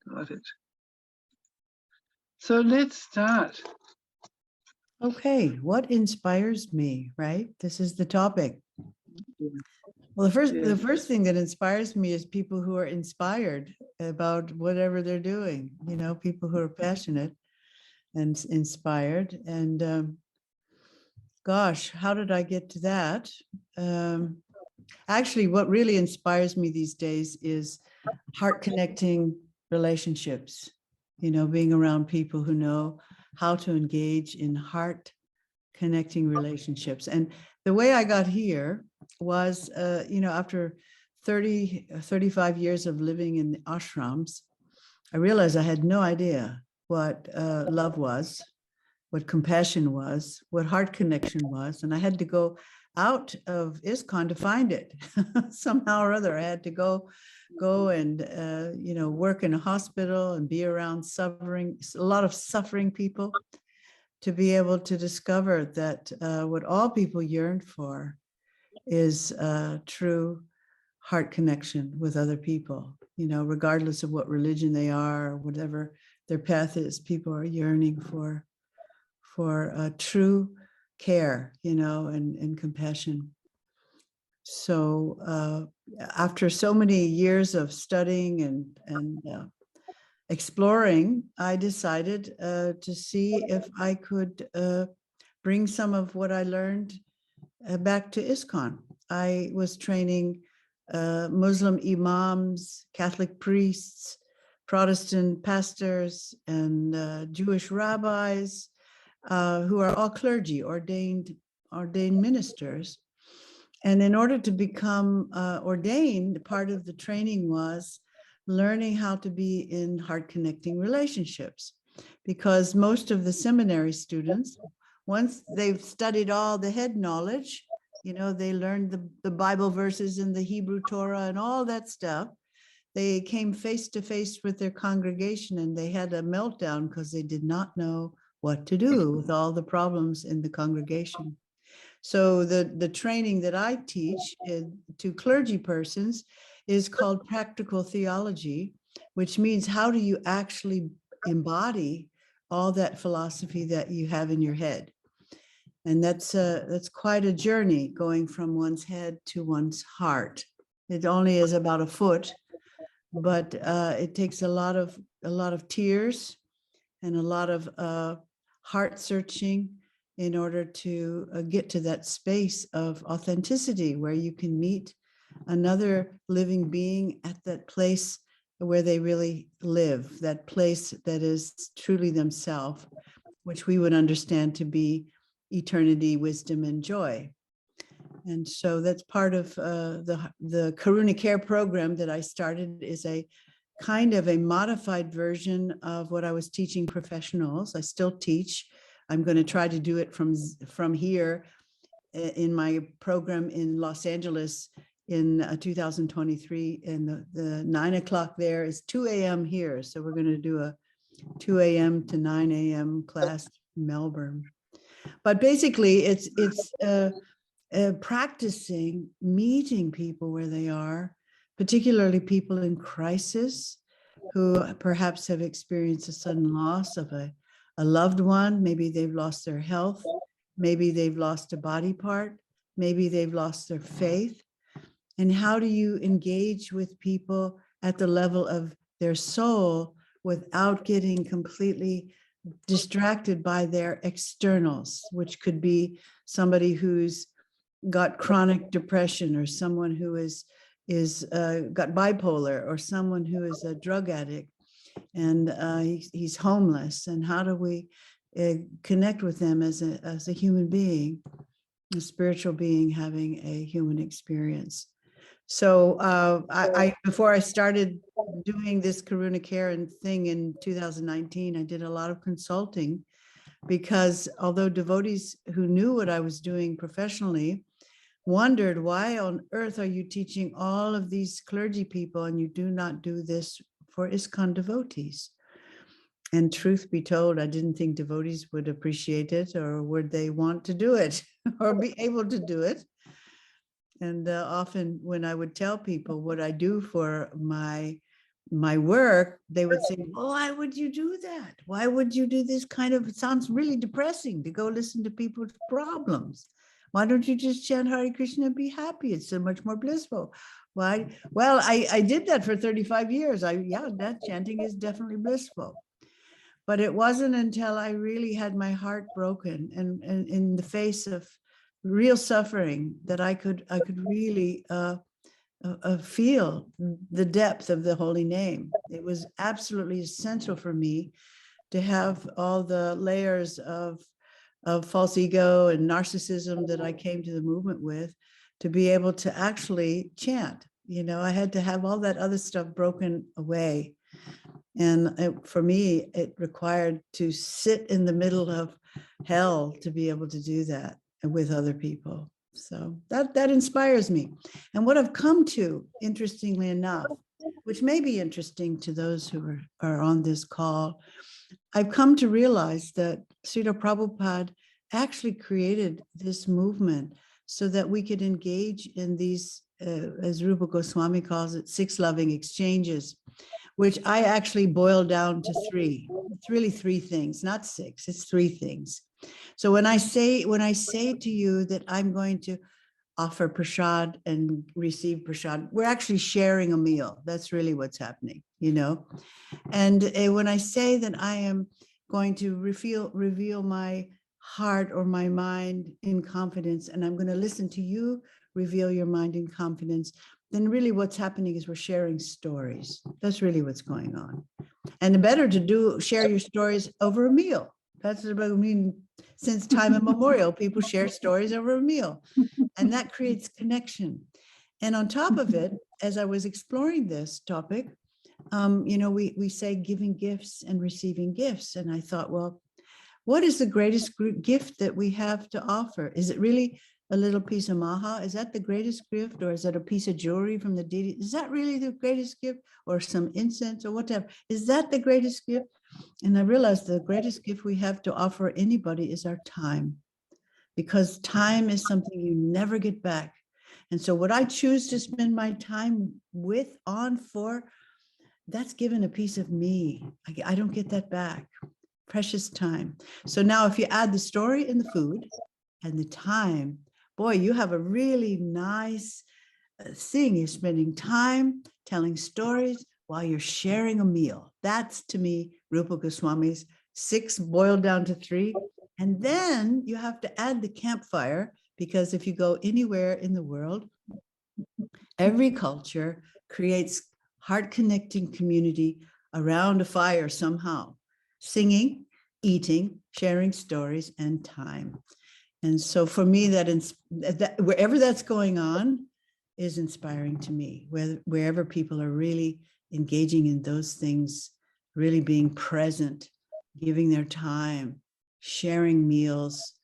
Got it. So let's start. Okay, what inspires me, right? This is the topic. Well, the first thing that inspires me is people who are inspired about whatever they're doing, people who are passionate and inspired. And gosh, how did I get to that? Actually, what really inspires me these days is heart connecting relationships, being around people who know how to engage in heart connecting relationships. And the way I got here was, after 35 years of living in the ashrams, I realized I had no idea what love was, what compassion was, what heart connection was. And I had to go out of ISKCON to find it somehow or other. I had to go and, work in a hospital and be around a lot of suffering people, to be able to discover that what all people yearn for is true heart connection with other people, regardless of what religion they are or whatever their path is. People are yearning for true care, and compassion. So after so many years of studying and exploring, I decided to see if I could bring some of what I learned back to ISKCON. I was training Muslim imams, Catholic priests, Protestant pastors, and Jewish rabbis, who are all clergy, ordained ministers. And in order to become ordained, part of the training was learning how to be in heart connecting relationships, because most of the seminary students, once they've studied all the head knowledge, they learned the Bible verses in the Hebrew Torah and all that stuff, they came face to face with their congregation and they had a meltdown because they did not know what to do with all the problems in the congregation. So the training that I teach to clergy persons is called practical theology, which means how do you actually embody all that philosophy that you have in your head? And that's quite a journey, going from one's head to one's heart. It only is about a foot, but it takes a lot of tears and a lot of heart searching in order to get to that space of authenticity where you can meet another living being at that place where they really live, that place that is truly themselves, which we would understand to be eternity, wisdom, and joy. And so that's part of the Karuna Care program that I started, is a kind of a modified version of what I was teaching professionals. I still teach. I'm going to try to do it from here in my program in Los Angeles in 2023. And the 9 o'clock there is 2 a.m. here. So we're going to do a 2 a.m. to 9 a.m. class in Melbourne. But basically, it's practicing meeting people where they are, particularly people in crisis who perhaps have experienced a sudden loss of a loved one. Maybe they've lost their health. Maybe they've lost a body part. Maybe they've lost their faith. And how do you engage with people at the level of their soul without getting completely distracted by their externals, which could be somebody who's got chronic depression, or someone who is got bipolar, or someone who is a drug addict and he's homeless? And how do we connect with them as a human being, a spiritual being having a human experience? So I before I started doing this Karuna Care and thing in 2019, I did a lot of consulting, because although devotees who knew what I was doing professionally wondered, why on earth are you teaching all of these clergy people and you do not do this for ISKCON devotees? And truth be told, I didn't think devotees would appreciate it, or would they want to do it or be able to do it. And often when I would tell people what I do for my work, they would say, "Oh, why would you do that? Why would you do this kind of, it sounds really depressing to go listen to people's problems. Why don't you just chant Hare Krishna and be happy? It's so much more blissful." Why? Well, I did that for 35 years. Yeah, that chanting is definitely blissful. But it wasn't until I really had my heart broken and in the face of real suffering that I could really feel the depth of the holy name. It was absolutely essential for me to have all the layers of false ego and narcissism that I came to the movement with to be able to actually chant. You know, I had to have all that other stuff broken away. And for me, it required to sit in the middle of hell to be able to do that with other people. So that inspires me. And what I've come to, interestingly enough, which may be interesting to those who are on this call, I've come to realize that Srila Prabhupada actually created this movement so that we could engage in these, as Rupa Goswami calls it, 6 loving exchanges, which I actually boiled down to 3. It's really 3 things, not 6. It's 3 things. So when I say to you that I'm going to offer prasad and receive prasad, we're actually sharing a meal. That's really what's happening, you know. And when I say that I am going to reveal my heart or my mind in confidence, and I'm going to listen to you reveal your mind in confidence, then really what's happening is we're sharing stories. That's really what's going on. And the better to share your stories over a meal. That's what I mean. Since time immemorial, people share stories over a meal, and that creates connection. And on top of it, as I was exploring this topic, you know, we say giving gifts and receiving gifts. And I thought, well, what is the greatest gift that we have to offer? Is it really a little piece of maha? Is that the greatest gift? Or is that a piece of jewelry from the deity? Is that really the greatest gift? Or some incense or whatever? Is that the greatest gift? And I realized the greatest gift we have to offer anybody is our time, because time is something you never get back. And so what I choose to spend my time with, on, for, that's given a piece of me. I don't get that back. Precious time. So now if you add the story and the food and the time, boy, you have a really nice thing. You're spending time telling stories while you're sharing a meal. That's, to me, Rupa Goswami's 6 boiled down to 3. And then you have to add the campfire, because if you go anywhere in the world, every culture creates heart-connecting community around a fire somehow, singing, eating, sharing stories, and time. And so for me, that wherever that's going on is inspiring to me, wherever people are really engaging in those things, really being present, giving their time, sharing meals,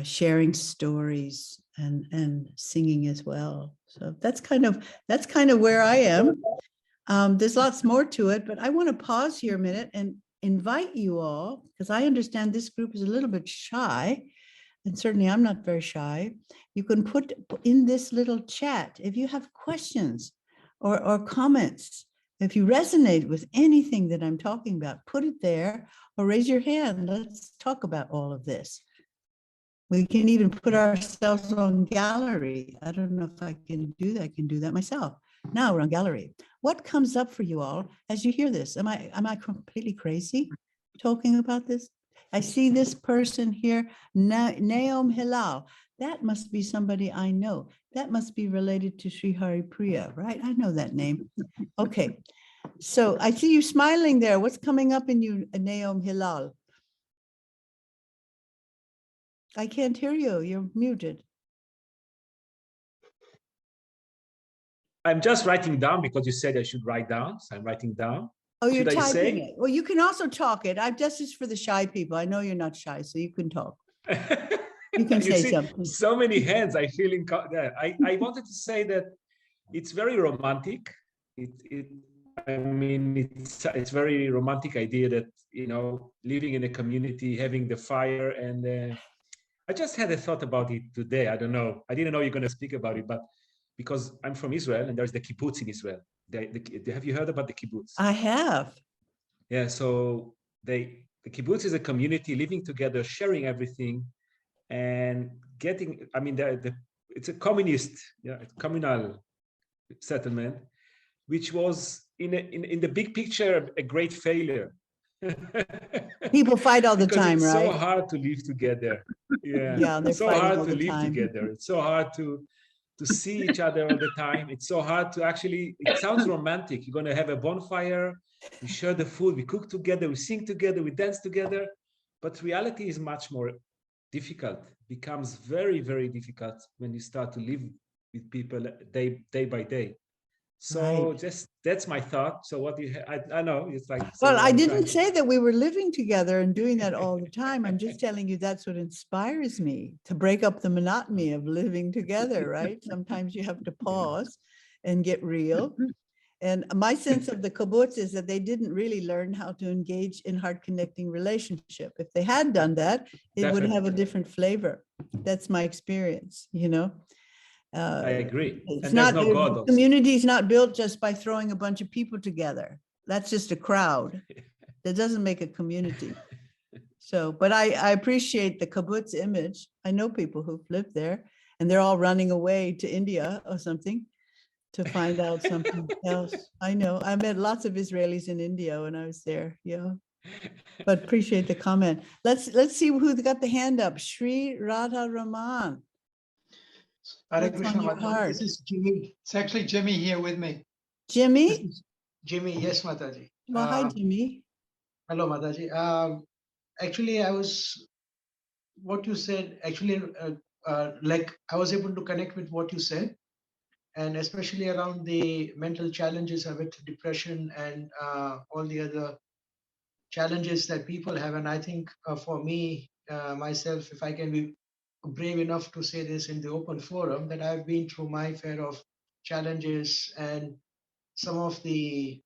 sharing stories, and singing as well. So that's kind of where I am. There's lots more to it, but I want to pause here a minute and invite you all, because I understand this group is a little bit shy, and certainly I'm not very shy. You can put in this little chat if you have questions or comments. If you resonate with anything that I'm talking about, put it there or raise your hand. Let's talk about all of this. We can even put ourselves on gallery. I don't know if I can do that. I can do that myself. Now we're on gallery. What comes up for you all as you hear this? Am I completely crazy talking about this? I see this person here, Naom Hilal. That must be somebody I know. That must be related to Sri Hari Priya, right? I know that name. Okay. So I see you smiling there. What's coming up in you, Naom Hilal? I can't hear you. You're muted. I'm just writing down because you said I should write down. So I'm writing down. Oh, you're Should I typing say? it. Well, you can also talk it. I've just is for the shy people. I know you're not shy, so you can talk. You can say see, something. so many hands. I feel I wanted to say that it's very romantic. I mean, it's very romantic idea that, you know, living in a community, having the fire, and I just had a thought about it today. I don't know. I didn't know you're going to speak about it, but because I'm from Israel and there's the kibbutz in Israel. Have you heard about the kibbutz? I have. Yeah, so the kibbutz is a community living together, sharing everything, and getting. I mean, it's a communist, communal settlement, which was in the big picture a great failure. People fight all the because time, it's right? so hard to live together. Yeah, they're it's so fighting hard all to the live time. together. It's so hard to see each other all the time. It's so hard to actually. It sounds romantic. You're going to have a bonfire. We share the food. We cook together. We sing together. We dance together. But reality is much more difficult. It becomes very, very difficult when you start to live with people day by day. So Right. that's my thought. So what do you? I know it's like. Well, so I I'm didn't trying to- say that we were living together and doing that all the time. I'm just telling you that's what inspires me to break up the monotony of living together, right? Sometimes you have to pause and get real. And my sense of the kibbutz is that they didn't really learn how to engage in heart connecting relationship. If they had done that, it would have a different flavor. That's my experience, you know. I agree. It's And there's not, no God also. community is not built just by throwing a bunch of people together. That's just a crowd. That doesn't make a community. So, but I appreciate the kibbutz image. I know people who've lived there and they're all running away to India or something to find out something else. I know. I met lots of Israelis in India when I was there. Yeah. But appreciate the comment. Let's see who got the hand up. Sri Radha Raman. Hare What's Krishna on your Mataji. heart? This is Jimmy. It's actually Jimmy here with me. This Jimmy? is Jimmy, yes, Mataji. Well, hi, Jimmy. Hello, Mataji. Actually, what you said, actually, like I was able to connect with what you said, and especially around the mental challenges with depression and all the other challenges that people have. And I think for me, myself, if I can be brave enough to say this in the open forum, that I've been through my fair of challenges and some of the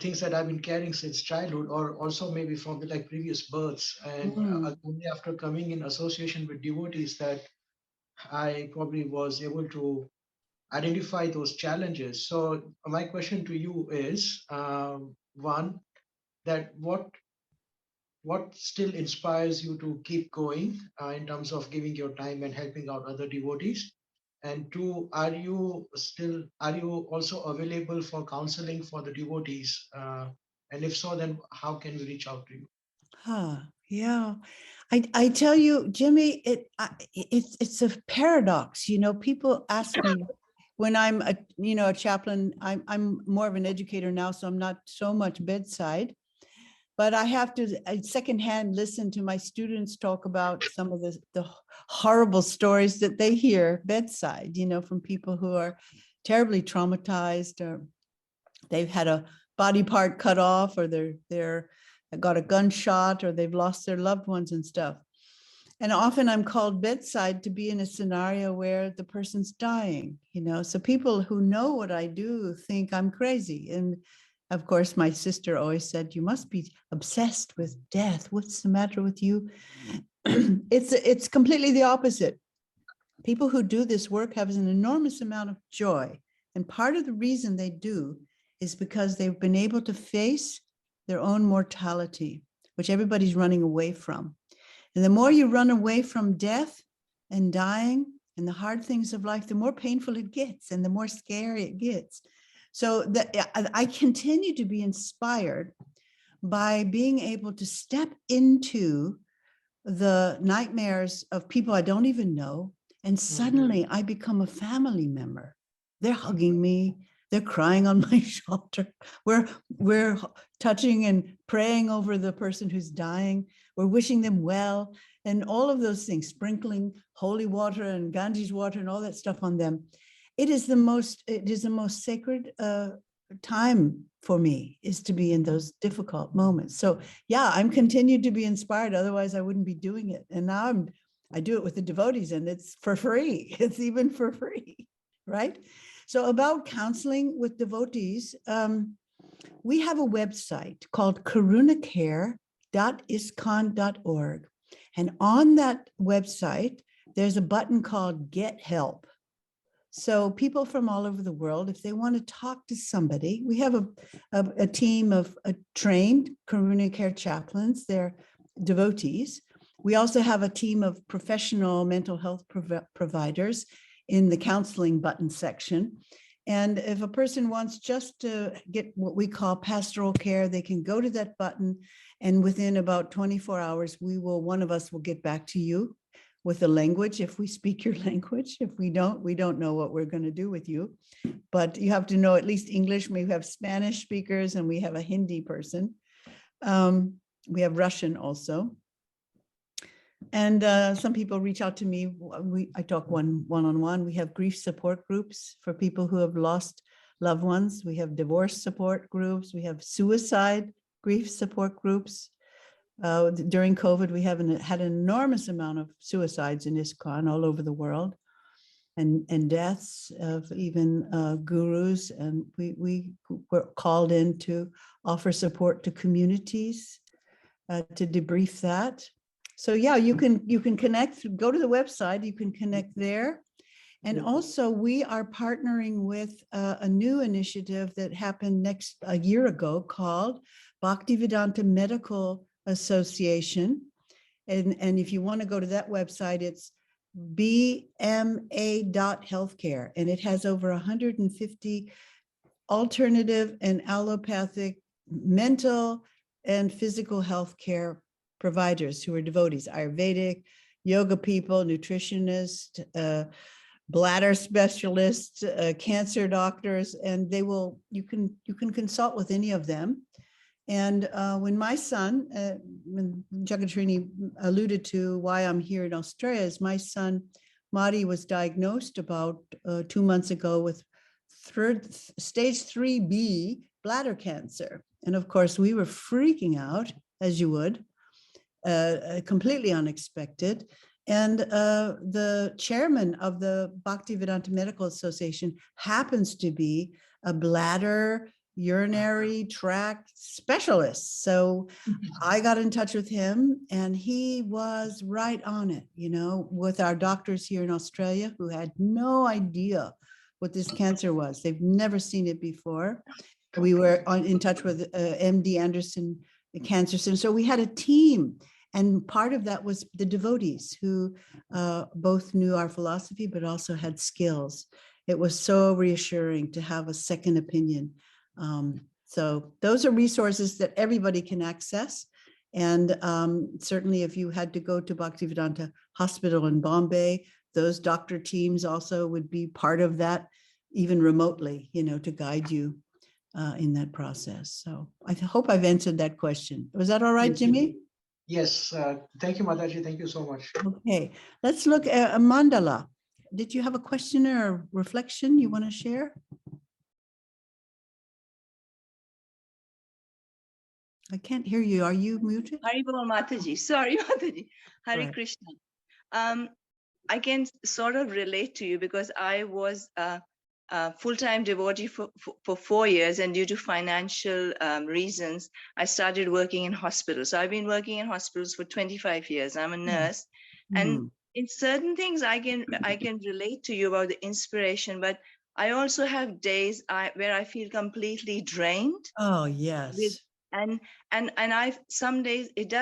things that I've been carrying since childhood, or also maybe from the like previous births. And only after coming in association with devotees that I probably was able to identify those challenges. So my question to you is, one, that what still inspires you to keep going in terms of giving your time and helping out other devotees? And two, are you also available for counseling for the devotees? And if so, then how can we reach out to you? Yeah. I tell you, Jimmy, it's a paradox. You know, people ask me when I'm a chaplain, I'm more of an educator now, so I'm not so much bedside. But I have to secondhand listen to my students talk about some of the horrible stories that they hear bedside, from people who are terribly traumatized, or they've had a body part cut off, or they're got a gunshot, or they've lost their loved ones and stuff. And often I'm called bedside to be in a scenario where the person's dying, so people who know what I do think I'm crazy. And of course, my sister always said, you must be obsessed with death. What's the matter with you? It's completely the opposite. People who do this work have an enormous amount of joy. And part of the reason they do is because they've been able to face their own mortality, which everybody's running away from. And the more you run away from death and dying and the hard things of life, the more painful it gets and the more scary it gets. So I continue to be inspired by being able to step into the nightmares of people I don't even know. And suddenly I become a family member. They're hugging me. They're crying on my shoulder. We're touching and praying over the person who's dying. We're wishing them well. And all of those things, sprinkling holy water and Ganges water and all that stuff on them. It is the most sacred time for me, is to be in those difficult moments. So yeah, I'm continued to be inspired. Otherwise I wouldn't be doing it. And now I do it with the devotees, and it's for free. It's even for free, right? So about counseling with devotees, we have a website called karunacare.iskon.org. And on that website, there's a button called Get Help. So people from all over the world, if they want to talk to somebody, we have a team of trained Karuna Care chaplains, they're devotees. We also have a team of professional mental health providers in the counseling button section. And if a person wants just to get what we call pastoral care, they can go to that button, and within about 24 hours, one of us will get back to you with the language, if we speak your language. If we don't know what we're going to do with you. But you have to know at least English. We have Spanish speakers and we have a Hindi person. We have Russian also. And some people reach out to me. I talk one-on-one. We have grief support groups for people who have lost loved ones. We have divorce support groups. We have suicide grief support groups. During COVID, we had an enormous amount of suicides in ISKCON all over the world, and deaths of even gurus. And we were called in to offer support to communities to debrief that. So yeah, you can connect, go to the website, you can connect there. And also we are partnering with a new initiative that happened a year ago called Bhaktivedanta Medical Association. And if you want to go to that website, it's bma.healthcare, and it has over 150 alternative and allopathic mental and physical health care providers who are devotees, Ayurvedic, yoga people, nutritionists, bladder specialists, cancer doctors, and you can consult with any of them. And when my son, when Jagatrini alluded to why I'm here in Australia, is my son, Madi, was diagnosed about 2 months ago with stage 3B bladder cancer. And of course, we were freaking out, as you would, completely unexpected. And the chairman of the Bhaktivedanta Medical Association happens to be a bladder urinary tract specialist. So I got in touch with him, and he was right on it, with our doctors here in Australia who had no idea what this cancer was. They've never seen it before. We were in touch with MD Anderson Cancer Center. So we had a team, and part of that was the devotees who both knew our philosophy, but also had skills. It was so reassuring to have a second opinion. So those are resources that everybody can access. And certainly if you had to go to Bhaktivedanta Hospital in Bombay, those doctor teams also would be part of that, even remotely, to guide you in that process. So I hope I've answered that question. Was that all right, Jimmy? Yes. Thank you, Mataji. Thank you so much. Okay, let's look at Mandala. Did you have a question or reflection you want to share? I can't hear you. Are you muted? Haribol Mataji. Sorry, Mataji. Hare Right. Krishna. I can sort of relate to you because I was a full-time devotee for 4 years, and due to financial reasons, I started working in hospitals. So I've been working in hospitals for 25 years. I'm a nurse, and in certain things I can relate to you about the inspiration, but I also have days where I feel completely drained. Oh, yes. And I've some days it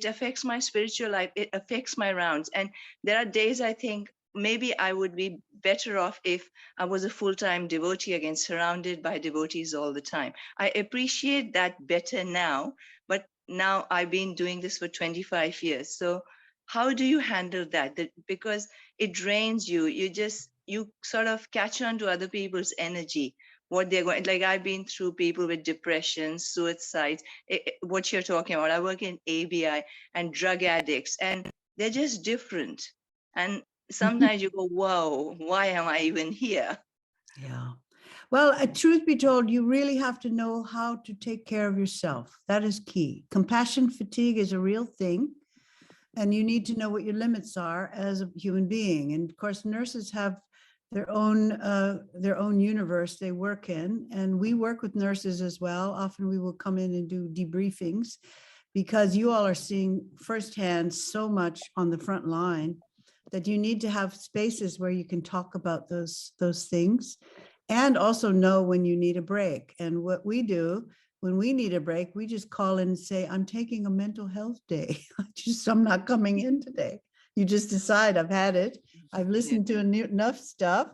affects my spiritual life, it affects my rounds. And there are days I think maybe I would be better off if I was a full-time devotee again, surrounded by devotees all the time. I appreciate that better now, but now I've been doing this for 25 years. So how do you handle that? Because it drains you. You sort of catch on to other people's energy, what they're going, like I've been through people with depression, suicides, what you're talking about. I work in ABI and drug addicts, and they're just different. And sometimes you go, whoa, why am I even here? Yeah. Well, truth be told, you really have to know how to take care of yourself. That is key. Compassion fatigue is a real thing. And you need to know what your limits are as a human being. And of course, nurses have their own universe they work in, and we work with nurses as well. Often we will come in and do debriefings because you all are seeing firsthand so much on the front line that you need to have spaces where you can talk about those things and also know when you need a break. And what we do when we need a break, we just call in and say, I'm taking a mental health day. I'm not coming in today. You just decide, I've had it. I've listened to enough stuff.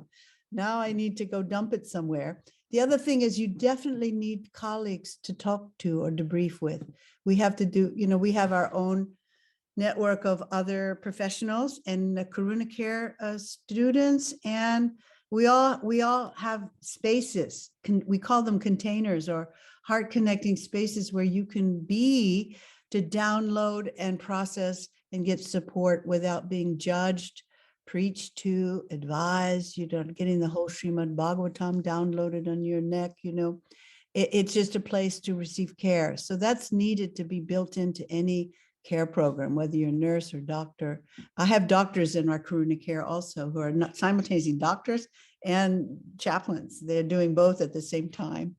Now I need to go dump it somewhere. The other thing is you definitely need colleagues to talk to or debrief with. We have to do, we have our own network of other professionals and the Karuna Care students, and we all have spaces. We call them containers or heart connecting spaces where you can be to download and process and get support without being judged, preached to, advised, getting the whole Srimad Bhagavatam downloaded on your neck, it's just a place to receive care. So that's needed to be built into any care program, whether you're a nurse or doctor. I have doctors in our Karuna Care also who are not simultaneously doctors and chaplains. They're doing both at the same time.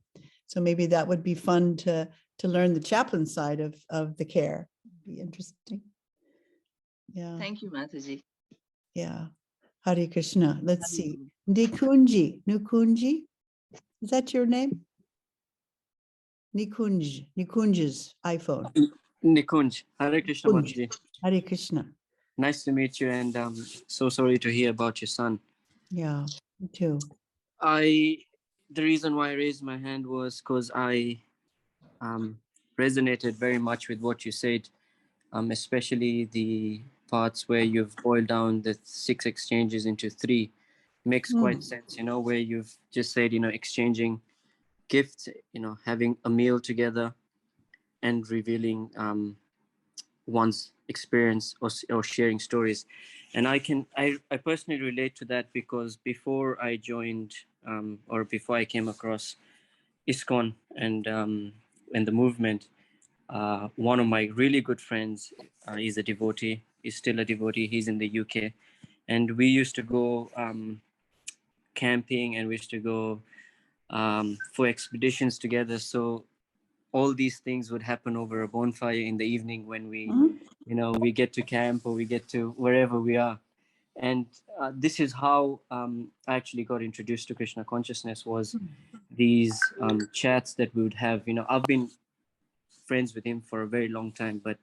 So maybe that would be fun to learn the chaplain side of the care. It'd be interesting. Yeah. Thank you, Mataji. Yeah. Hare Krishna. Let's see. Nukunji. Is that your name? Nikunj's iPhone. Nikunj. Hare Krishna, Nikunj. Mataji. Hare Krishna. Nice to meet you, and so sorry to hear about your son. Yeah, me too. The reason why I raised my hand was because I resonated very much with what you said, especially the parts where you've boiled down the 6 exchanges into 3. Makes quite sense, where you've just said, exchanging gifts, having a meal together and revealing one's experience or sharing stories. And I personally relate to that because before I joined or before I came across ISKCON and the movement, one of my really good friends is a devotee, is still a devotee. He's in the UK, and we used to go camping, and we used to go for expeditions together. So all these things would happen over a bonfire in the evening when we we get to camp or we get to wherever we are. And this is how I actually got introduced to Krishna consciousness, was these chats that we would have. I've been friends with him for a very long time, but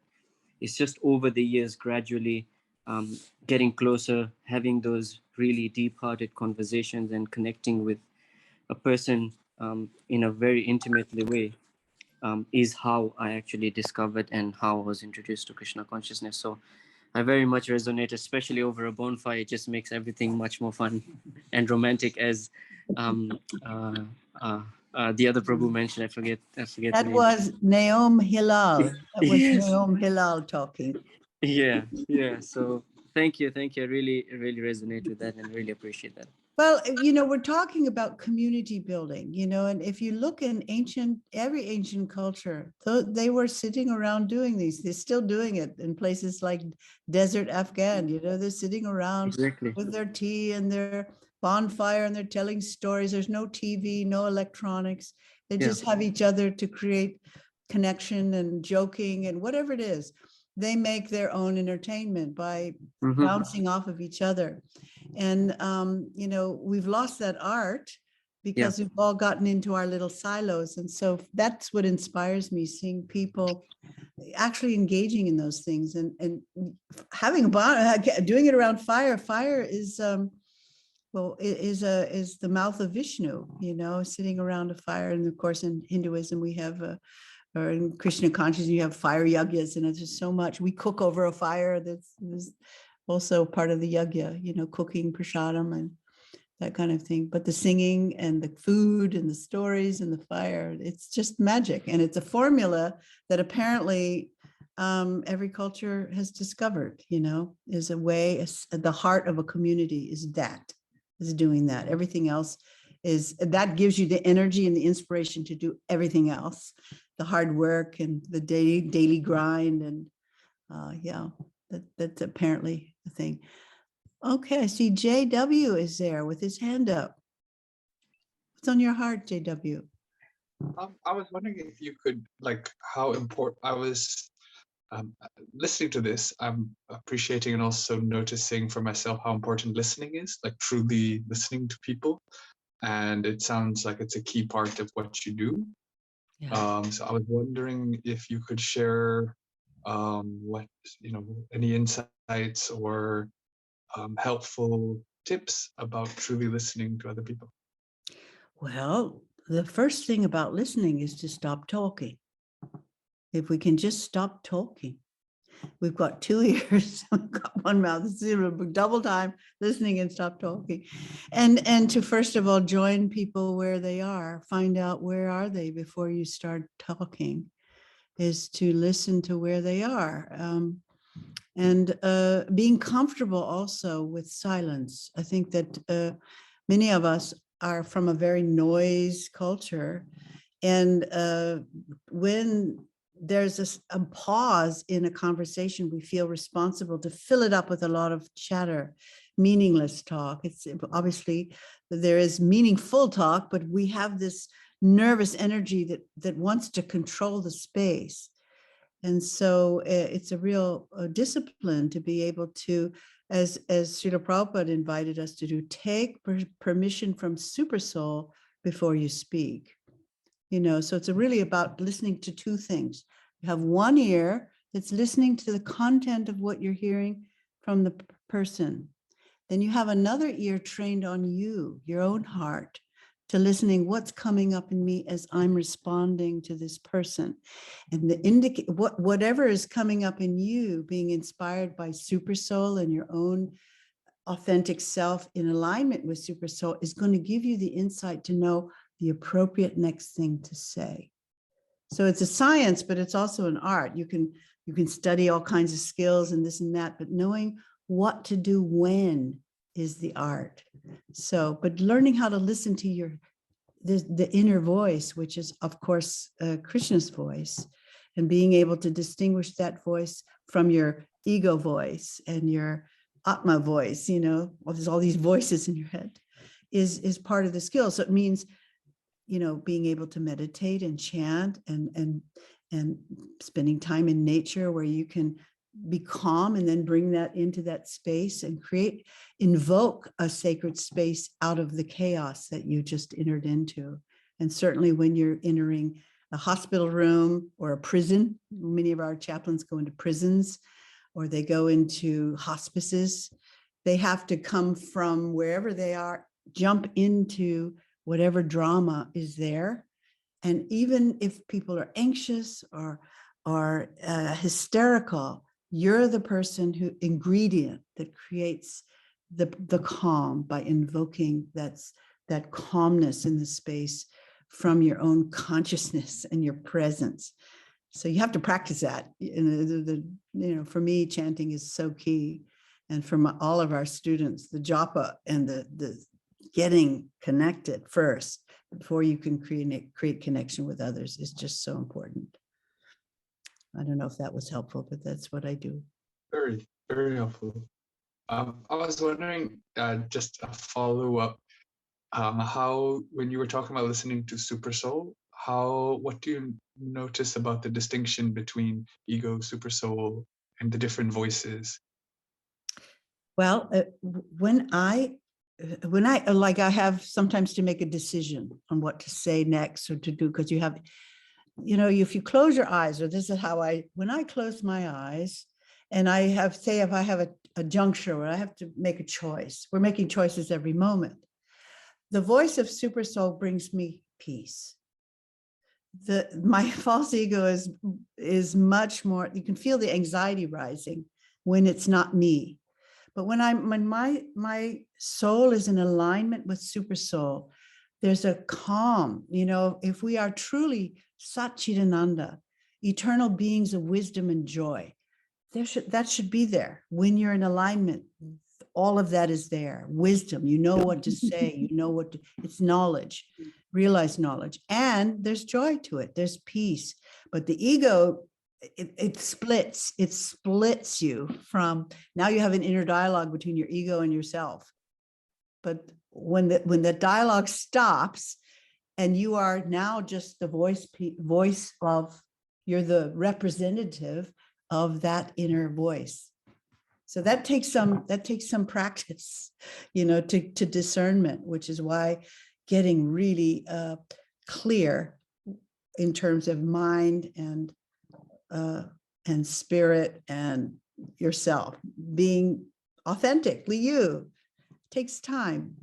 it's just over the years gradually getting closer, having those really deep-hearted conversations and connecting with a person in a very intimately way is how I actually discovered and how I was introduced to Krishna consciousness. So I very much resonate, especially over a bonfire. It just makes everything much more fun and romantic, as the other Prabhu mentioned. I forget the That name. was Naom Hilal. That was Yes. Naom Hilal talking. Yeah. So thank you. I really resonate with that and really appreciate that. Well, we're talking about community building, and if you look in every ancient culture, they were sitting around doing these. They're still doing it in places like desert Afghan, they're sitting around Exactly. with their tea and their bonfire and they're telling stories. There's no TV, no electronics. They just have each other to create connection and joking and whatever it is. They make their own entertainment by bouncing off of each other. And, we've lost that art because we've all gotten into our little silos. And so that's what inspires me, seeing people actually engaging in those things and having doing it around fire. Fire is, is the mouth of Vishnu, sitting around a fire. And of course, in Hinduism, we have or in Krishna consciousness, you have fire yagyas, and it's just so much. We cook over a fire. That's also part of the yagya, cooking prasadam and that kind of thing. But the singing and the food and the stories and the fire, it's just magic. And it's a formula that apparently every culture has discovered, is a way, the heart of a community is doing that. Everything else that gives you the energy and the inspiration to do everything else, the hard work and the daily grind. And that's apparently the thing. Okay, I see JW is there with his hand up. What's on your heart, JW? I was wondering if you could, how important, I was listening to this, I'm appreciating and also noticing for myself how important listening is, like truly listening to people. And it sounds like it's a key part of what you do. Yeah. So I was wondering if you could share what, any insights or helpful tips about truly listening to other people. Well, the first thing about listening is to stop talking. If we can just stop talking, we've got 2 ears, we've got one mouth, it's double time listening and stop talking. And to first of all, join people where they are, find out where are they before you start talking, is to listen to where they are. And being comfortable also with silence. I think that many of us are from a very noise culture. And when there's a pause in a conversation, we feel responsible to fill it up with a lot of chatter, meaningless talk. It's obviously there is meaningful talk, but we have this nervous energy that wants to control the space. And so it's a real discipline to be able to, as Srila Prabhupada invited us to do, take permission from Super Soul before you speak. So it's really about listening to two things. You have one ear that's listening to the content of what you're hearing from the person. Then you have another ear trained on you, your own heart, to listening what's coming up in me as I'm responding to this person. And the whatever is coming up in you, being inspired by Super Soul and your own authentic self in alignment with Super Soul, is going to give you the insight to know the appropriate next thing to say. So it's a science, but it's also an art. You can study all kinds of skills and this and that, but knowing what to do when is the art. So, but learning how to listen to the inner voice, which is of course Krishna's voice, and being able to distinguish that voice from your ego voice and your Atma voice, there's all these voices in your head, is part of the skill. So it means, being able to meditate and chant and spending time in nature where you can be calm and then bring that into that space and invoke a sacred space out of the chaos that you just entered into. And certainly when you're entering a hospital room or a prison, many of our chaplains go into prisons or they go into hospices, they have to come from wherever they are, jump into whatever drama is there. And even if people are anxious or hysterical, you're the ingredient that creates the calm by invoking that calmness in the space from your own consciousness and your presence. So you have to practice that. For me, chanting is so key. And for all of our students, the japa and the getting connected first before you can create connection with others is just so important. I don't know if that was helpful, but that's what I do. Very, very helpful. I was wondering, just a follow-up, how, when you were talking about listening to Super Soul, what do you notice about the distinction between ego, Super Soul, and the different voices? Well, when I have sometimes to make a decision on what to say next or to do, because you have, if you close your eyes, or this is how when I close my eyes and if I have a juncture where I have to make a choice, we're making choices every moment. The voice of Super Soul brings me peace. My false ego is much more, you can feel the anxiety rising when it's not me. But when my soul is in alignment with Super Soul, there's a calm. If we are truly Satchidananda, eternal beings of wisdom and joy, that should be there. When you're in alignment, all of that is there. Wisdom, you know what to say, it's knowledge, realized knowledge, and there's joy to it. There's peace. But the ego, it splits you from, now you have an inner dialogue between your ego and yourself. But when the dialogue stops and you are now just the voice of, you're the representative of that inner voice. So that takes some practice, to discernment, which is why getting really clear in terms of mind and spirit and yourself, being authentically you, takes time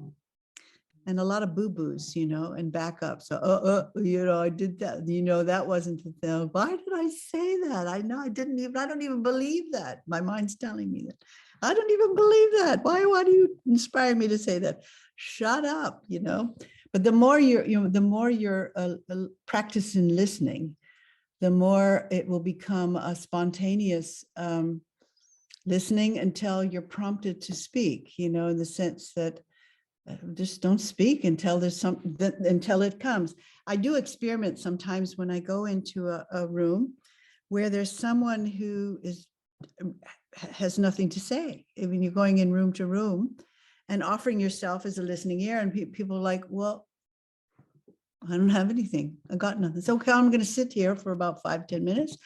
and a lot of boo-boos, and backup. So, I did that, that wasn't the thing. Why did I say that? I know I don't even believe that. My mind's telling me that. I don't even believe that. Why do you inspire me to say that? Shut up, But the more you're practicing listening, the more it will become a spontaneous listening until you're prompted to speak, in the sense that just don't speak until there's until it comes. I do experiment sometimes when I go into a room where there's someone who has nothing to say. I mean, you're going in room to room and offering yourself as a listening ear, and people are like, well, I don't have anything. I got nothing. It's okay. I'm going to sit here for about 5-10 minutes.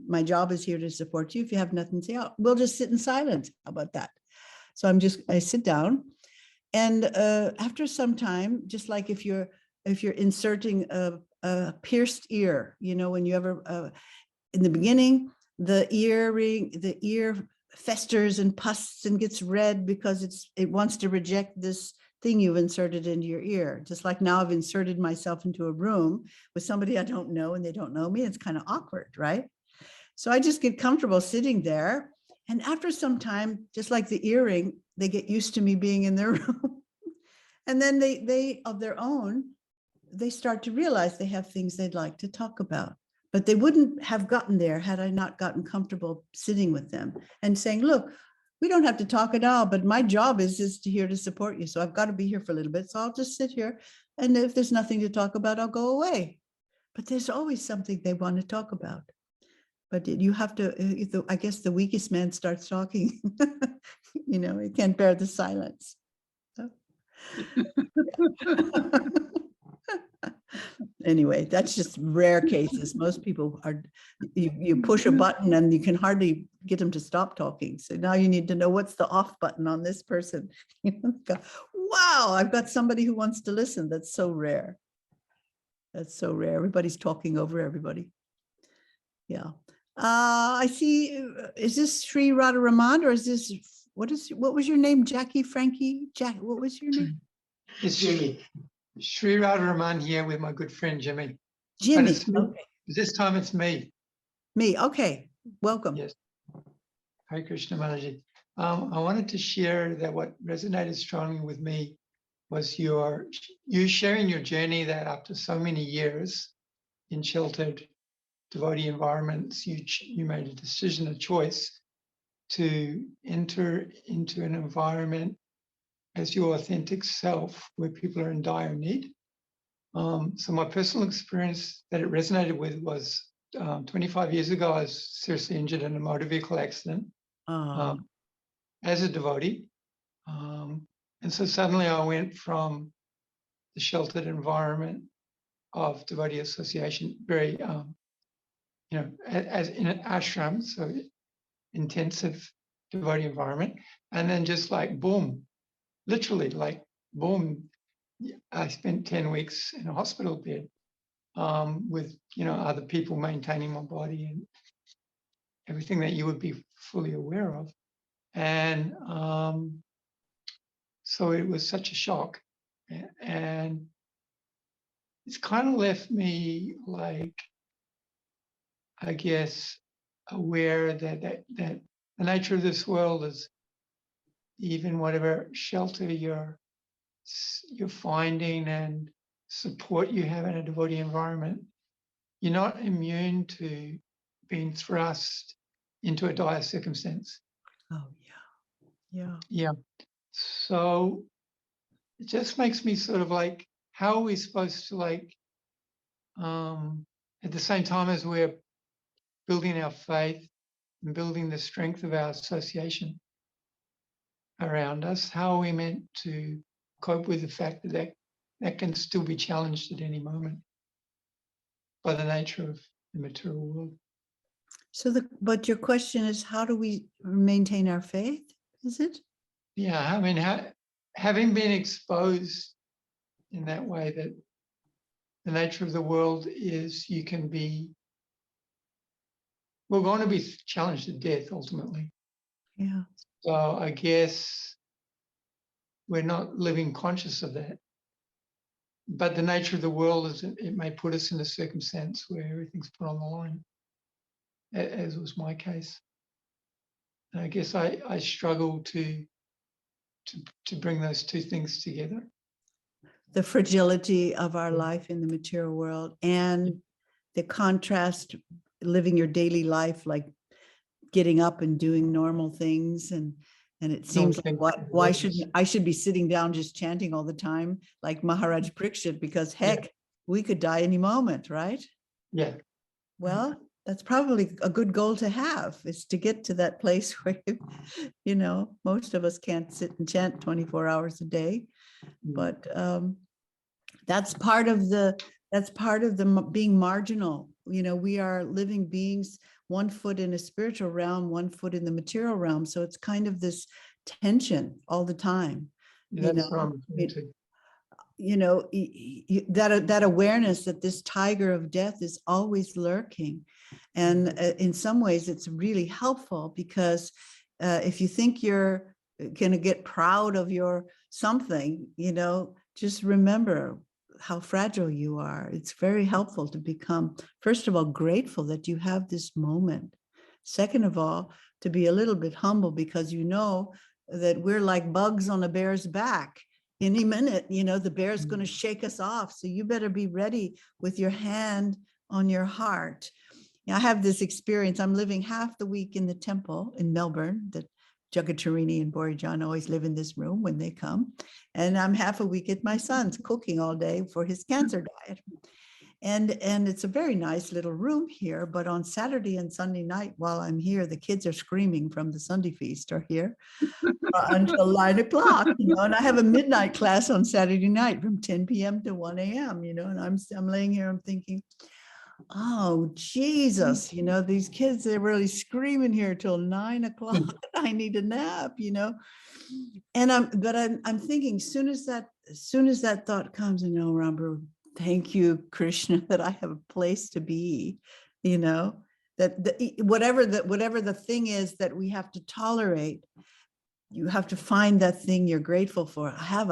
My job is here to support you. If you have nothing to say, we'll just sit in silence. How about that? So I sit down. And after some time, just like if you're inserting a pierced ear, when you ever, in the beginning, the ear festers and pusts and gets red because it wants to reject this thing you've inserted into your ear. Just like now I've inserted myself into a room with somebody I don't know and they don't know me. It's kind of awkward, right? So I just get comfortable sitting there. And after some time, just like the earring, they get used to me being in their room. And then they of their own, they start to realize they have things they'd like to talk about. But they wouldn't have gotten there had I not gotten comfortable sitting with them and saying, look, we don't have to talk at all, but my job is here to support you. So I've got to be here for a little bit. So I'll just sit here. And if there's nothing to talk about, I'll go away. But there's always something they want to talk about. But you have to, I guess the weakest man starts talking, he can't bear the silence. So. Anyway, that's just rare cases. Most people you push a button and you can hardly get them to stop talking. So now you need to know what's the off button on this person. Wow, I've got somebody who wants to listen. That's so rare. That's so rare. Everybody's talking over everybody. Yeah. I see. Is this Sri Radharaman or is this, what was your name? Jackie, Frankie? What was your name? It's Jimmy. Sri Radharaman here with my good friend Jimmy. Jimmy. Okay. This time it's me. Me. Okay. Welcome. Yes. Hare Krishna Mataji. I wanted to share that what resonated strongly with me was you sharing your journey that after so many years in sheltered devotee environments, you made a decision, a choice to enter into an environment as your authentic self where people are in dire need. So my personal experience that it resonated with was 25 years ago, I was seriously injured in a motor vehicle accident as a devotee. And so suddenly I went from the sheltered environment of devotee association, very, as in an ashram, so intensive devotee environment. And then just like, boom, literally like, boom, I spent 10 weeks in a hospital bed with, other people maintaining my body and everything that you would be fully aware of. And so it was such a shock. And it's kind of left me like, I guess, aware that the nature of this world is even whatever shelter you're finding and support you have in a devotee environment, you're not immune to being thrust into a dire circumstance. Oh, yeah. Yeah. So it just makes me sort of like, how are we supposed to like, at the same time as we're building our faith and building the strength of our association around us, how are we meant to cope with the fact that can still be challenged at any moment by the nature of the material world? So but your question is, how do we maintain our faith? Is it? Yeah, I mean, having been exposed in that way, that the nature of the world is we're going to be challenged to death ultimately. Yeah. So I guess we're not living conscious of that. But the nature of the world is it may put us in a circumstance where everything's put on the line, as was my case. And I guess I struggle to bring those two things together. The fragility of our life in the material world and the contrast, living your daily life, like getting up and doing normal things. And it seems like why shouldn't I should be sitting down just chanting all the time, like Maharaj Parikshit, because heck, we could die any moment, right? Yeah. Well, that's probably a good goal to have, is to get to that place where, you know, most of us can't sit and chant 24 hours a day, but that's part of the being marginal. You know, we are living beings, one foot in a spiritual realm, one foot in the material realm. So it's kind of this tension all the time. Yeah, that's what I'm into. You know, that awareness that this tiger of death is always lurking. And in some ways it's really helpful, because if you think you're going to get proud of your something, you know, just remember how fragile you are. It's very helpful to become, first of all, grateful that you have this moment. Second of all, to be a little bit humble, because you know that we're like bugs on a bear's back. Any minute, you know, the bear's going to shake us off. So you better be ready with your hand on your heart. Now, I have this experience. I'm living half the week in the temple in Melbourne. That Jagatarini and Borijan always live in this room when they come. And I'm half a week at my son's, cooking all day for his cancer diet. And it's a very nice little room here. But on Saturday and Sunday night, while I'm here, the kids are screaming from the Sunday feast are here until 9 o'clock, you know, and I have a midnight class on Saturday night from 10 p.m. to 1 a.m., you know, and I'm laying here, I'm thinking, oh, Jesus, you know, these kids, they're really screaming here till 9 o'clock. I need a nap, you know. And I'm thinking, as soon as that thought comes, you know, Rambhoru, thank you, Krishna, that I have a place to be, you know, that whatever the thing is that we have to tolerate, you have to find that thing you're grateful for. I have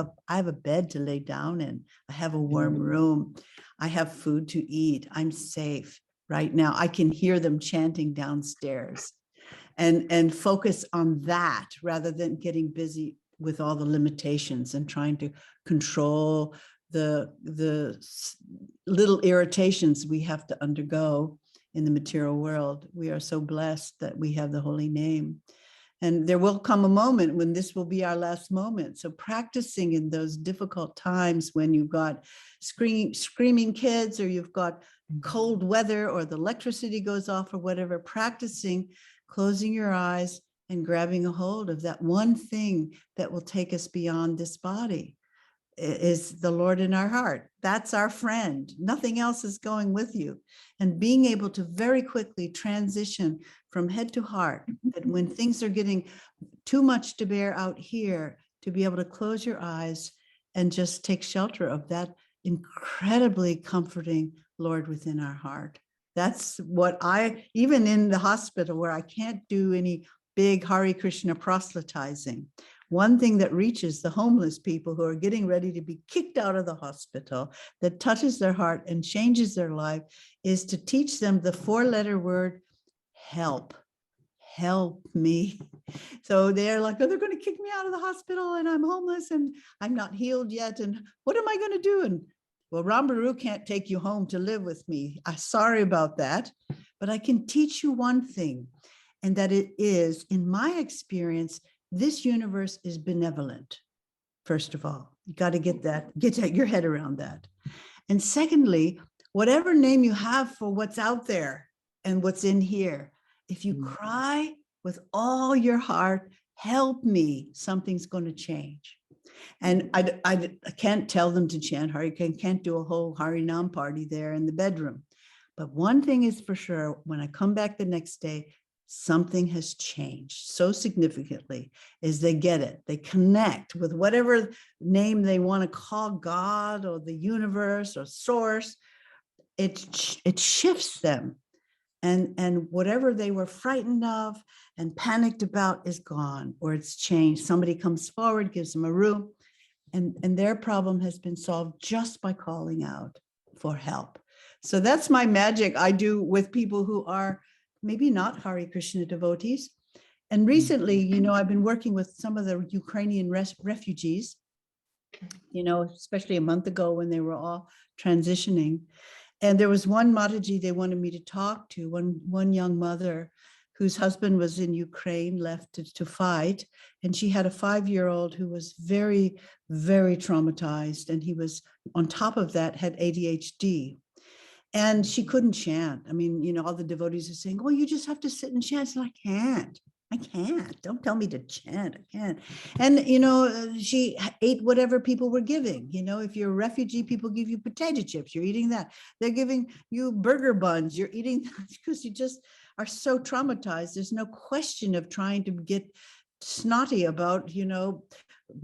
a bed to lay down in. I have a warm room. I have food to eat. I'm safe right now. I can hear them chanting downstairs, and focus on that rather than getting busy with all the limitations and trying to control the little irritations we have to undergo in the material world. We are so blessed that we have the holy name. And there will come a moment when this will be our last moment. So practicing in those difficult times when you've got screaming kids, or you've got cold weather, or the electricity goes off, or whatever, practicing closing your eyes and grabbing a hold of that one thing that will take us beyond this body is the Lord in our heart. That's our friend. Nothing else is going with you. And being able to very quickly transition from head to heart, that when things are getting too much to bear out here, to be able to close your eyes and just take shelter of that incredibly comforting Lord within our heart. That's what even in the hospital where I can't do any big Hare Krishna proselytizing, one thing that reaches the homeless people who are getting ready to be kicked out of the hospital, that touches their heart and changes their life, is to teach them the 4-letter word, help. Help me. So they're like, oh, they're going to kick me out of the hospital and I'm homeless and I'm not healed yet. And what am I going to do? And well, Rambhoru can't take you home to live with me. I'm sorry about that, but I can teach you one thing, and that it is, in my experience, this universe is benevolent. First of all, you got to get your head around that. And secondly, whatever name you have for what's out there and what's in here, if you cry with all your heart, help me, something's going to change. And I can't tell them to chant Hari, can't do a whole Harinam party there in the bedroom. But one thing is for sure, when I come back the next day, something has changed so significantly is they get it. They connect with whatever name they want to call God or the universe or source. It shifts them. And whatever they were frightened of and panicked about is gone, or it's changed. Somebody comes forward, gives them a room, and their problem has been solved just by calling out for help. So that's my magic I do with people who are maybe not Hare Krishna devotees. And recently, you know, I've been working with some of the Ukrainian refugees, you know, especially a month ago when they were all transitioning. And there was one Mataji they wanted me to talk to, one young mother whose husband was in Ukraine, left to fight. And she had a 5-year-old who was very, very traumatized. And he was, on top of that, had ADHD. And she couldn't chant. I mean, you know, all the devotees are saying, oh, you just have to sit and chant. And I can't. Don't tell me to chant. I can't. And, you know, she ate whatever people were giving. You know, if you're a refugee, people give you potato chips. You're eating that. They're giving you burger buns. You're eating that because you just are so traumatized. There's no question of trying to get snotty about, you know,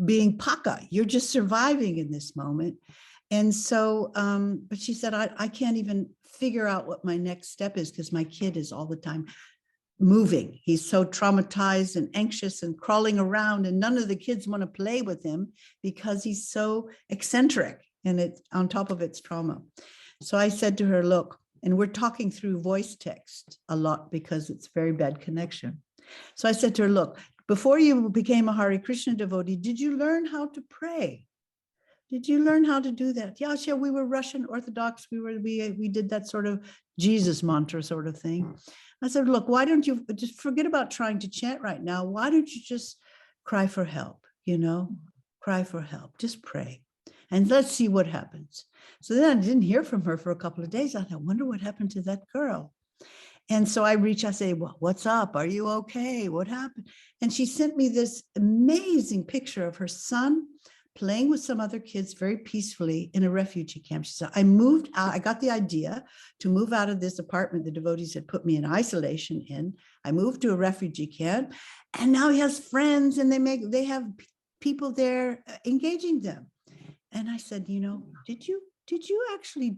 being paka. You're just surviving in this moment. And so, but she said, I can't even figure out what my next step is because my kid is all the time moving. He's so traumatized and anxious and crawling around, and none of the kids want to play with him because he's so eccentric, and it's on top of its trauma. So I said to her, look, and we're talking through voice text a lot because it's very bad connection. So I said to her, look, before you became a Hare Krishna devotee, did you learn how to pray? Did you learn how to do that? Yeah, we were Russian Orthodox. We did that sort of Jesus mantra sort of thing. I said, look, why don't you just forget about trying to chant right now? Why don't you just cry for help? You know, cry for help. Just pray. And let's see what happens. So then I didn't hear from her for a couple of days. I thought, I wonder what happened to that girl. And so I say, well, what's up? Are you okay? What happened? And she sent me this amazing picture of her son playing with some other kids very peacefully in a refugee camp. She said, I moved out, I got the idea to move out of this apartment the devotees had put me in isolation in. I moved to a refugee camp, and now he has friends, and they have people there engaging them. And I said, you know, did you actually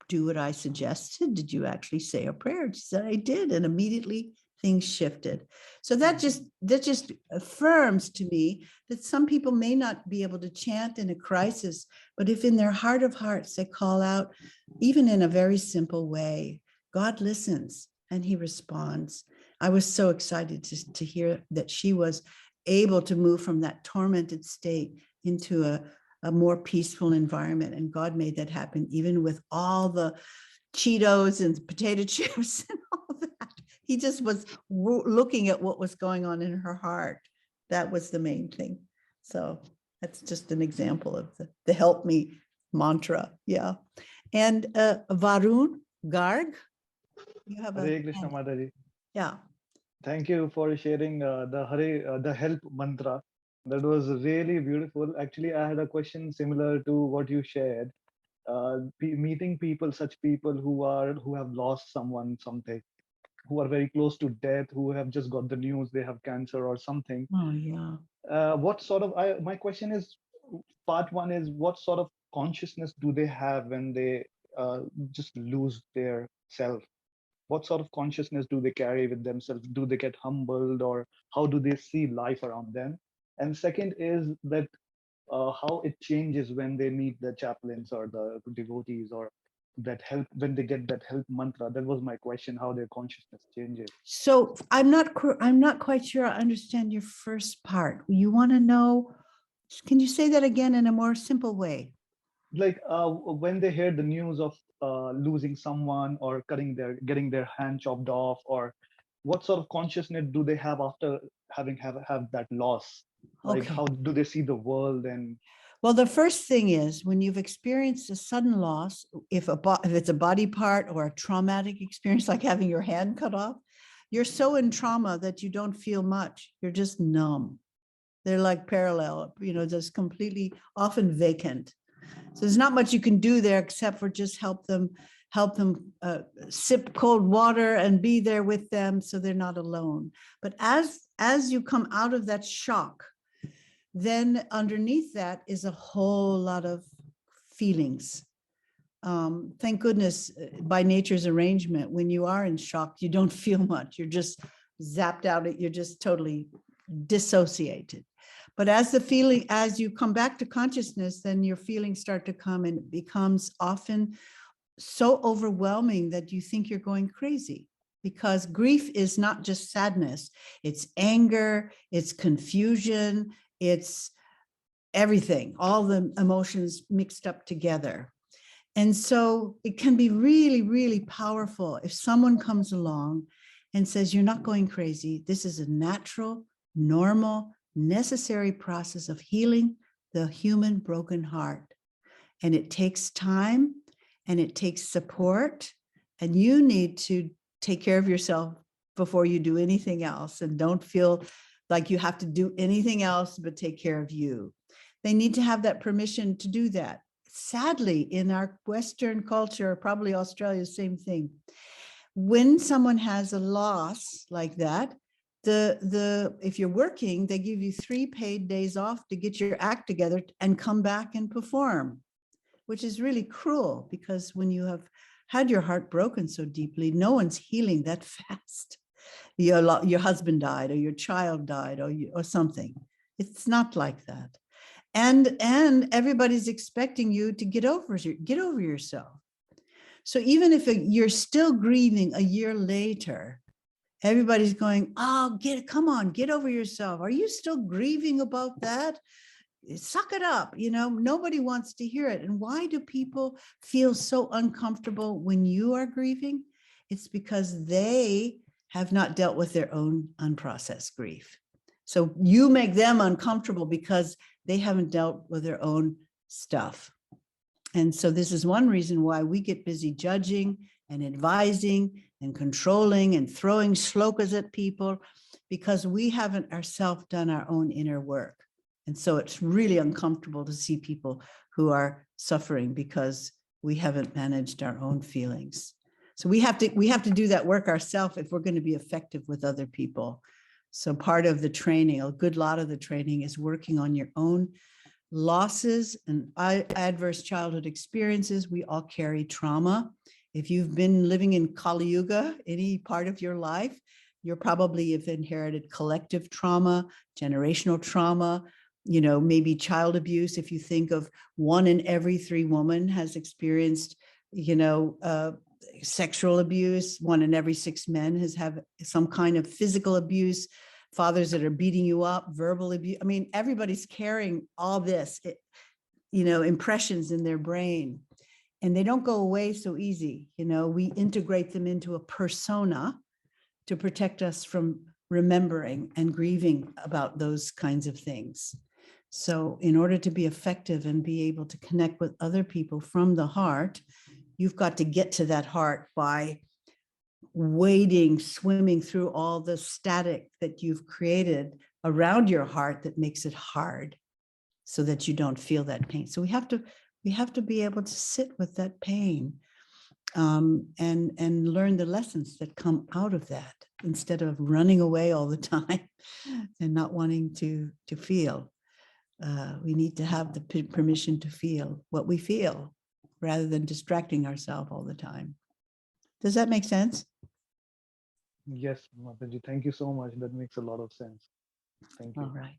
do what I suggested? Did you actually say a prayer? She said, I did. And immediately things shifted. So that just affirms to me that some people may not be able to chant in a crisis, but if in their heart of hearts they call out, even in a very simple way, God listens and he responds. I was so excited to hear that she was able to move from that tormented state into a more peaceful environment. And God made that happen, even with all the Cheetos and potato chips and all that. He just was looking at what was going on in her heart. That was the main thing. So that's just an example of the help me mantra. Yeah. And Varun Garg, you have Hare Krishna Mataji. Yeah. Thank you for sharing the help mantra. That was really beautiful. Actually, I had a question similar to what you shared. Meeting people, such people who have lost someone, something, who are very close to death, who have just got the news they have cancer or something. Oh yeah. My question is, part one is, what sort of consciousness do they have when they just lose their self? What sort of consciousness do they carry with themselves? Do they get humbled, or how do they see life around them? And second is that how it changes when they meet the chaplains or the devotees, or that help, when they get that help mantra. That was my question, how their consciousness changes. So I'm not quite sure I understand your first part. You want to know, can you say that again in a more simple way? Like when they hear the news of losing someone, or getting their hand chopped off, or what sort of consciousness do they have after having have that loss? Like, Okay. how do they see the world? And Well, the first thing is, when you've experienced a sudden loss, if it's a body part or a traumatic experience, like having your hand cut off, you're so in trauma that you don't feel much. You're just numb. They're like parallel, just completely, often vacant. So there's not much you can do there except for just help them help them sip cold water and be there with them so they're not alone. But as you come out of that shock, then underneath that is a whole lot of feelings. Thank goodness, by nature's arrangement, when you are in shock, you don't feel much. You're just zapped out. You're just totally dissociated. But as you come back to consciousness, then your feelings start to come, and it becomes often so overwhelming that you think you're going crazy, because grief is not just sadness. It's anger, it's confusion, it's everything, all the emotions mixed up together. And so it can be really, really powerful if someone comes along and says, you're not going crazy. This is a natural, normal, necessary process of healing the human broken heart. And it takes time and it takes support. And you need to take care of yourself before you do anything else. And don't feel like you have to do anything else but take care of you. They need to have that permission to do that. Sadly, in our Western culture, probably Australia, same thing. When someone has a loss like that, if you're working, they give you 3 paid days off to get your act together and come back and perform, which is really cruel, because when you have had your heart broken so deeply, no one's healing that fast. Your husband died, or your child died, or something. It's not like that. And everybody's expecting you to get over yourself. So even if you're still grieving a year later, everybody's going, oh, come on, get over yourself. Are you still grieving about that? Suck it up. Nobody wants to hear it. And why do people feel so uncomfortable when you are grieving? It's because they have not dealt with their own unprocessed grief. So you make them uncomfortable because they haven't dealt with their own stuff. And so this is one reason why we get busy judging and advising and controlling and throwing shlokas at people, because we haven't ourselves done our own inner work. And so it's really uncomfortable to see people who are suffering because we haven't managed our own feelings. So we have to do that work ourselves if we're going to be effective with other people. So part of the training, a good lot of the training, is working on your own losses and adverse childhood experiences. We all carry trauma. If you've been living in Kali Yuga, any part of your life, you probably have inherited collective trauma, generational trauma, maybe child abuse. If you think of 1 in every 3 women has experienced, sexual abuse, 1 in every 6 men has had some kind of physical abuse, fathers that are beating you up, verbal abuse. I mean, everybody's carrying all this, impressions in their brain, and they don't go away so easy. We integrate them into a persona to protect us from remembering and grieving about those kinds of things. So in order to be effective and be able to connect with other people from the heart, you've got to get to that heart by swimming through all the static that you've created around your heart that makes it hard, so that you don't feel that pain. So we have to be able to sit with that pain and learn the lessons that come out of that, instead of running away all the time and not wanting to feel. We need to have the permission to feel what we feel, rather than distracting ourselves all the time. Does that make sense? Yes, Mataji, thank you so much. That makes a lot of sense. Thank you. All right.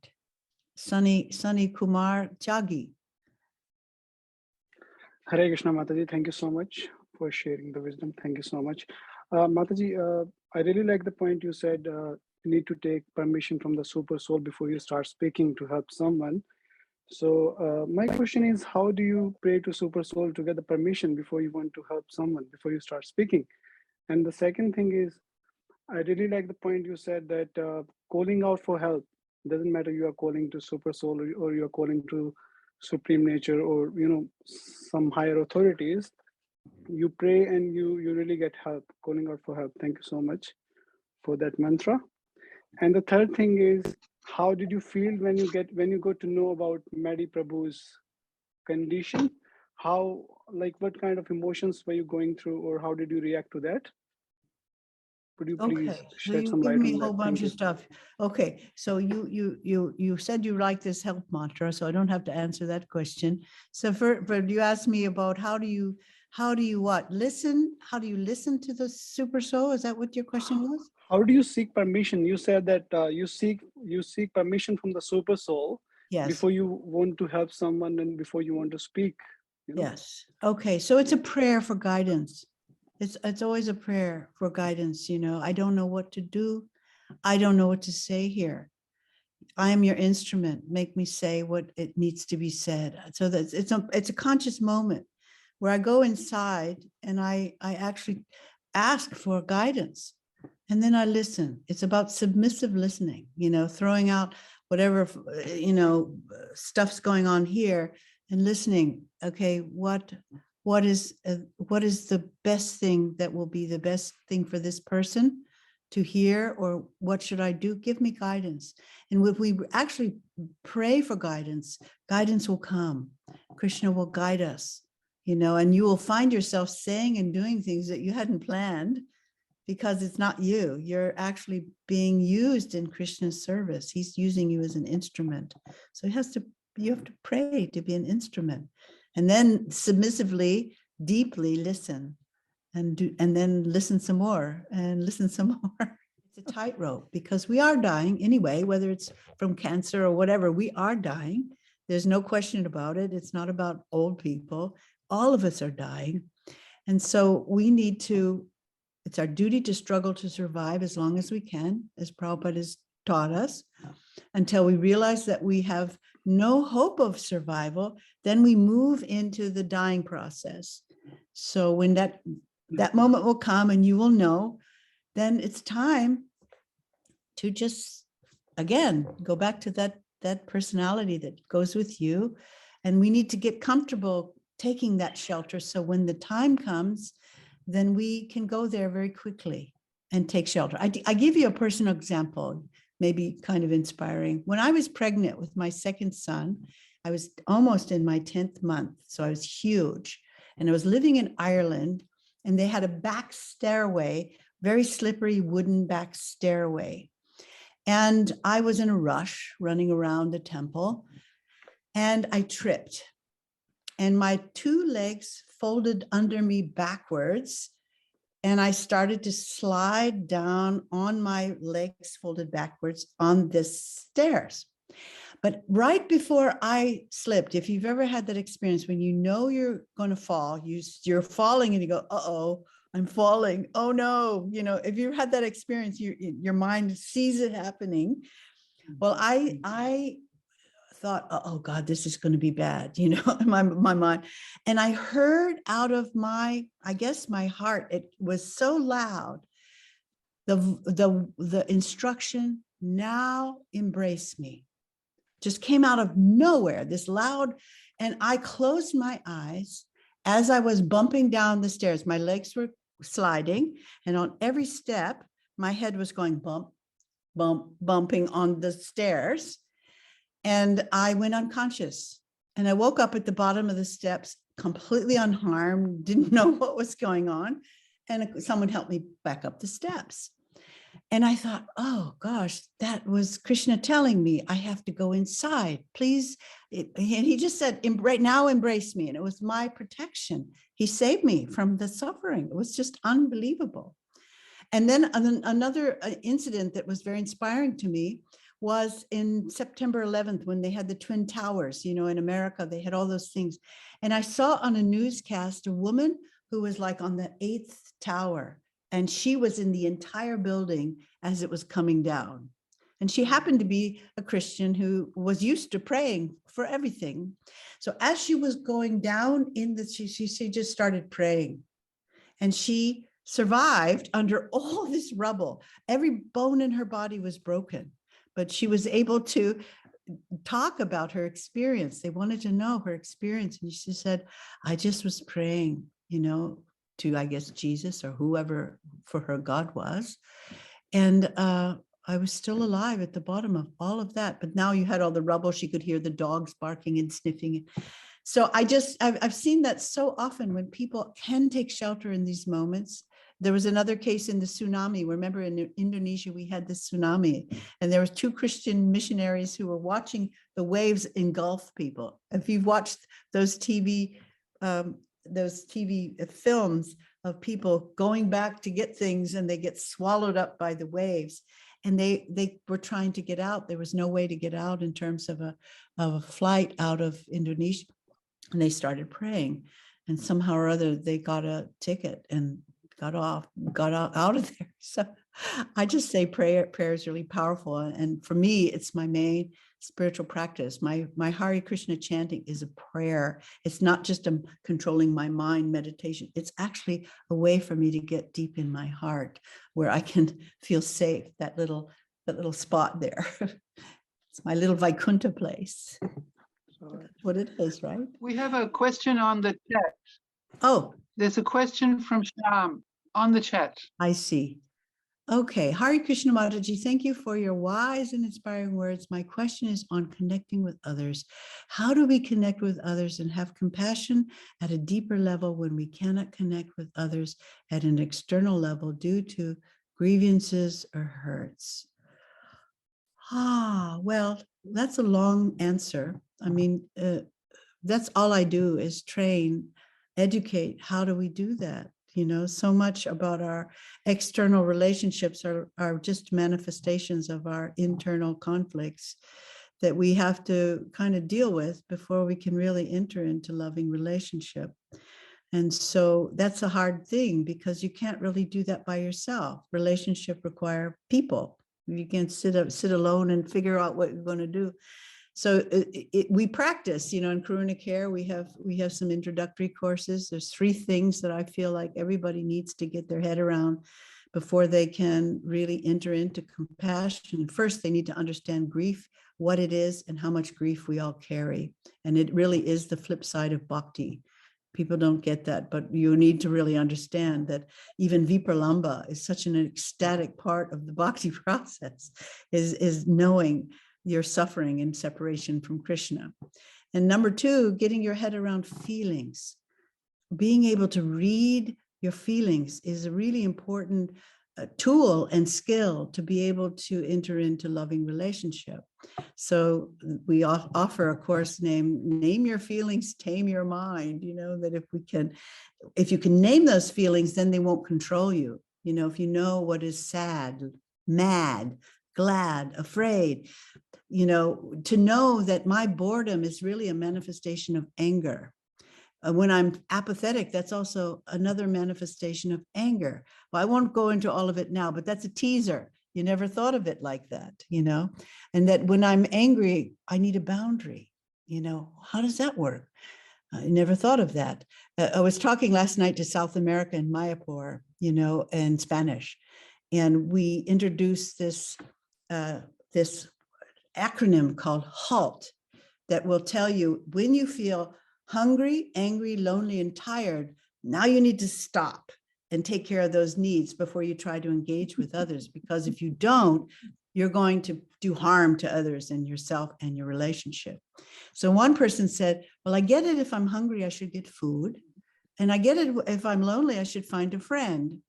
Sunny Kumar Chagi. Hare Krishna, Mataji. Thank you so much for sharing the wisdom. Thank you so much. Mataji, I really like the point you said, you need to take permission from the super soul before you start speaking to help someone. So my question is, how do you pray to super soul to get the permission before you want to help someone, before you start speaking? And the second thing is, I really like the point you said that calling out for help doesn't matter. You are calling to super soul, or you are calling to supreme nature, or some higher authorities. You pray and you really get help, calling out for help. Thank you so much for that mantra. And the third thing is, how did you feel when you got to know about Madi Prabhu's condition? How like what kind of emotions were you going through, or how did you react to that? Could you please Okay, so shed you some give light me on a whole that? bunch Thank of you. stuff. Okay, so you said you like this health mantra, so I don't have to answer that question. So but you asked me about how do you what listen? How do you listen to the super soul? Is that what your question was? How do you seek permission? You said that you seek permission from the super soul Yes. before you want to help someone and before you want to speak. You know? Yes. Okay, so it's a prayer for guidance. It's always a prayer for guidance. You know, I don't know what to do. I don't know what to say here. I am your instrument. Make me say what it needs to be said. So that it's a conscious moment where I go inside and I actually ask for guidance, and then I listen. It's about submissive listening, you know, throwing out whatever, you know, stuff's going on here and listening. Okay, what is the best thing that will be the best thing for this person to hear, or what should I do? Give me guidance. And if we actually pray for guidance, guidance will come. Krishna will guide us, you know, and you will find yourself saying and doing things that you hadn't planned, because it's not you. You're actually being used in Krishna's service. He's using you as an instrument. So you have to pray to be an instrument, and then submissively, deeply listen. And then listen some more and listen some more. It's a tightrope because we are dying anyway, whether it's from cancer or whatever, we are dying. There's no question about it. It's not about old people. All of us are dying. And so we need to, it's our duty to struggle to survive as long as we can, as Prabhupada has taught us, until we realize that we have no hope of survival. Then we move into the dying process. So when that moment will come and you will know, then it's time to just, again, go back to that personality that goes with you. And we need to get comfortable taking that shelter. So when the time comes, then we can go there very quickly and take shelter. I give you a personal example, maybe kind of inspiring. When I was pregnant with my second son, I was almost in my 10th month. So I was huge. And I was living in Ireland, and they had a back stairway, very slippery wooden back stairway. And I was in a rush running around the temple, and I tripped. And my two legs folded under me backwards, and I started to slide down on my legs folded backwards on this stairs. But right before I slipped, if you've ever had that experience when you know you're going to fall, you're falling and you go, uh-oh, I'm falling. Oh no. You know, if you've had that experience, your mind sees it happening. Well, I thought, oh God, this is going to be bad, you know, in my mind. And I heard out of my heart, it was so loud, the instruction, now embrace me. Just came out of nowhere, this loud, and I closed my eyes as I was bumping down the stairs. My legs were sliding, and on every step, my head was going bump, bump, bumping on the stairs. And I went unconscious, and I woke up at the bottom of the steps, completely unharmed, didn't know what was going on. And someone helped me back up the steps. And I thought, oh gosh, that was Krishna telling me I have to go inside, please. And he just said, right now, embrace me. And it was my protection. He saved me from the suffering. It was just unbelievable. And then another incident that was very inspiring to me was in September 11th, when they had the Twin Towers, you know, in America, they had all those things. And I saw on a newscast a woman who was like on the 8th tower, and she was in the entire building as it was coming down. And she happened to be a Christian who was used to praying for everything. So as she was going down she just started praying. And she survived under all this rubble. Every bone in her body was broken, but she was able to talk about her experience. They wanted to know her experience. And she said, I just was praying, you know, to, I guess, Jesus or whoever for her God was. And I was still alive at the bottom of all of that. But now you had all the rubble. She could hear the dogs barking and sniffing. So I've seen that so often when people can take shelter in these moments. There was another case in the tsunami. Remember in Indonesia, we had this tsunami, and there was 2 Christian missionaries who were watching the waves engulf people. If you've watched those TV films of people going back to get things and they get swallowed up by the waves, and they were trying to get out. There was no way to get out in terms of a flight out of Indonesia. And they started praying, and somehow or other they got a ticket and got out of there. So I just say prayer is really powerful. And for me, it's my main spiritual practice. My Hare Krishna chanting is a prayer. It's not just a controlling my mind meditation. It's actually a way for me to get deep in my heart where I can feel safe, that little spot there. It's my little Vaikuntha place. That's what it is, right? We have a question on the chat. Oh, There's a question from Sham on the chat. I see. Okay, Hare Krishna Mataji, thank you for your wise and inspiring words. My question is on connecting with others. How do we connect with others and have compassion at a deeper level when we cannot connect with others at an external level due to grievances or hurts? Well, that's a long answer. I mean, that's all I do is train, educate. How do we do that? You know, so much about our external relationships are just manifestations of our internal conflicts that we have to kind of deal with before we can really enter into loving relationship. And so that's a hard thing because you can't really do that by yourself. Relationship require people. You can't sit alone and figure out what you're going to do. So we practice, you know, in Karuna Care, we have some introductory courses. There's 3 things that I feel like everybody needs to get their head around before they can really enter into compassion. First, they need to understand grief, what it is, and how much grief we all carry. And it really is the flip side of bhakti. People don't get that, but you need to really understand that even Vipralamba is such an ecstatic part of the bhakti process, is knowing your suffering and separation from Krishna. And number 2, getting your head around feelings. Being able to read your feelings is a really important tool and skill to be able to enter into loving relationship. So we offer a course named Name Your Feelings, Tame Your Mind, you know, that if you can name those feelings, then they won't control you. You know, if you know what is sad, mad, glad, afraid, you know, to know that my boredom is really a manifestation of anger. When I'm apathetic, that's also another manifestation of anger. Well, I won't go into all of it now, but that's a teaser. You never thought of it like that, you know, and that when I'm angry, I need a boundary. You know, how does that work? I never thought of that. I was talking last night to South America in Mayapur, you know, in Spanish, and we introduced this acronym called HALT that will tell you when you feel hungry, angry, lonely, and tired, now you need to stop and take care of those needs before you try to engage with others. Because if you don't, you're going to do harm to others and yourself and your relationship. So one person said, well, I get it. If I'm hungry, I should get food. And I get it. If I'm lonely, I should find a friend.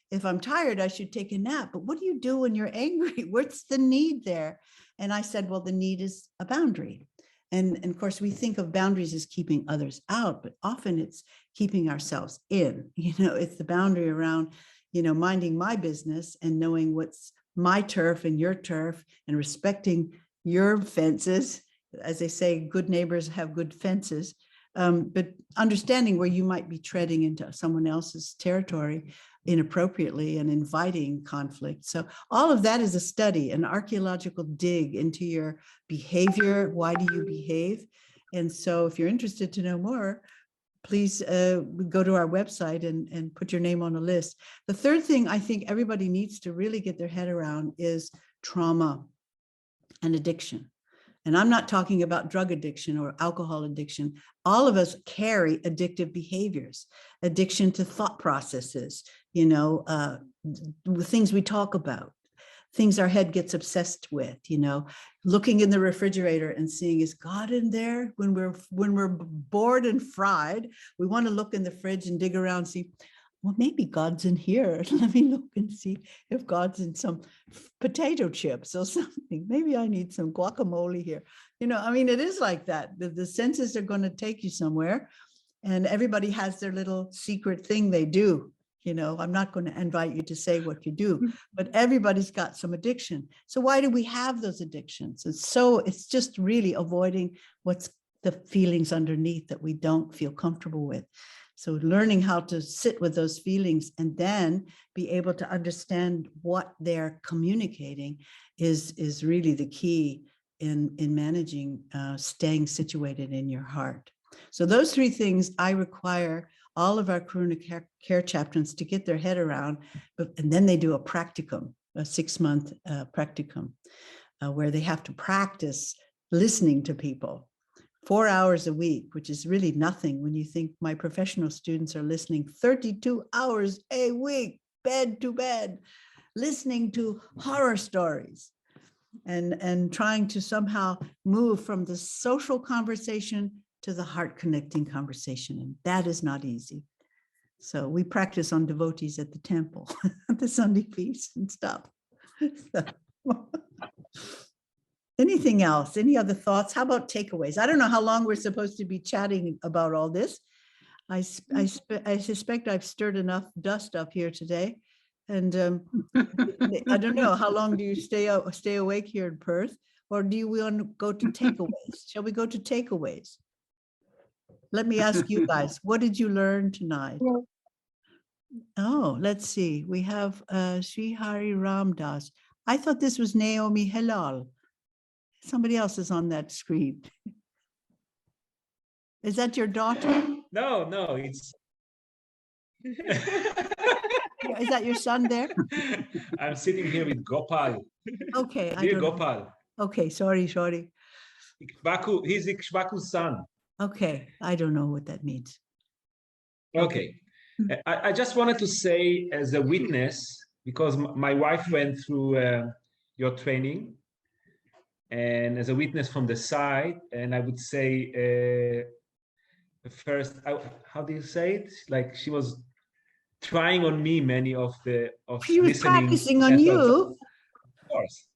If I'm tired, I should take a nap. But what do you do when you're angry? What's the need there? And I said, well, the need is a boundary. And of course, we think of boundaries as keeping others out, but often it's keeping ourselves in. You know, it's the boundary around, you know, minding my business and knowing what's my turf and your turf and respecting your fences. As they say, good neighbors have good fences, but understanding where you might be treading into someone else's territory inappropriately and inviting conflict. So all of that is a study, an archaeological dig into your behavior. Why do you behave? And so if you're interested to know more, please go to our website and put your name on a list. The third thing I think everybody needs to really get their head around is trauma and addiction. And I'm not talking about drug addiction or alcohol addiction. All of us carry addictive behaviors, addiction to thought processes, you know, things we talk about, things our head gets obsessed with, you know, looking in the refrigerator and seeing, is God in there? When we're bored and fried, we want to look in the fridge and dig around, see, well, maybe God's in here. Let me look and see if God's in some potato chips or something. Maybe I need some guacamole here. You know, I mean, it is like that. The senses are going to take you somewhere, and everybody has their little secret thing they do. You know, I'm not going to invite you to say what you do, but everybody's got some addiction. So why do we have those addictions? It's just really avoiding what's the feelings underneath that we don't feel comfortable with. So learning how to sit with those feelings and then be able to understand what they're communicating is really the key in managing staying situated in your heart. So those three things I require all of our Karuna care chaplains to get their head around, and then they do a practicum, a 6-month practicum, where they have to practice listening to people. 4 hours a week, which is really nothing when you think my professional students are listening 32 hours a week, bed to bed, listening to horror stories and trying to somehow move from the social conversation to the heart connecting conversation. And that is not easy. So we practice on devotees at the temple, at the Sunday feast and stuff. Anything else? Any other thoughts? How about takeaways? I don't know how long we're supposed to be chatting about all this. I suspect I've stirred enough dust up here today. And I don't know, how long do you stay awake here in Perth? Or do you want to go to takeaways? Shall we go to takeaways? Let me ask you guys, what did you learn tonight? Oh, let's see. We have Sri Hari Ramdas. I thought this was Naomi Hilal. Somebody else is on that screen. Is that your daughter? No, it's. Is that your son there? I'm sitting here with Gopal. Okay. Dear Gopal. Okay, sorry. Ikshbaku, he's Ikshbaku's son. Okay, I don't know what that means. Okay. I just wanted to say as a witness, because my wife went through your training, and as a witness from the side, and I would say first, how do you say it? Like she was trying on me many of she was practicing on methods. you. Of course.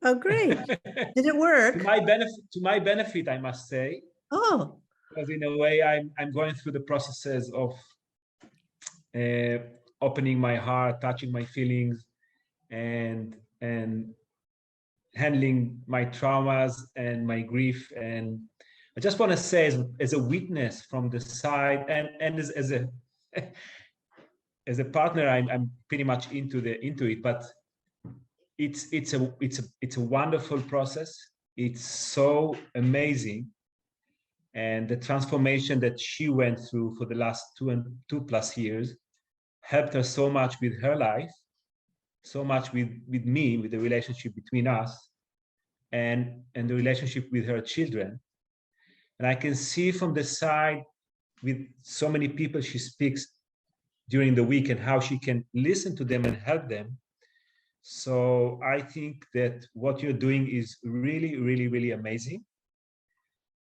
Oh, great. Did it work? To my benefit, I must say. Oh. Because in a way, I'm going through the processes of opening my heart, touching my feelings, and handling my traumas and my grief. And I just want to say, as a witness from the side, and as a as a partner, I'm pretty much into it. But it's a wonderful process. It's so amazing. And the transformation that she went through for the last 2+ years helped her so much with her life, so much with me, with the relationship between us, and the relationship with her children. And I can see from the side with so many people she speaks during the week and how she can listen to them and help them. So I think that what you're doing is really, really, really amazing.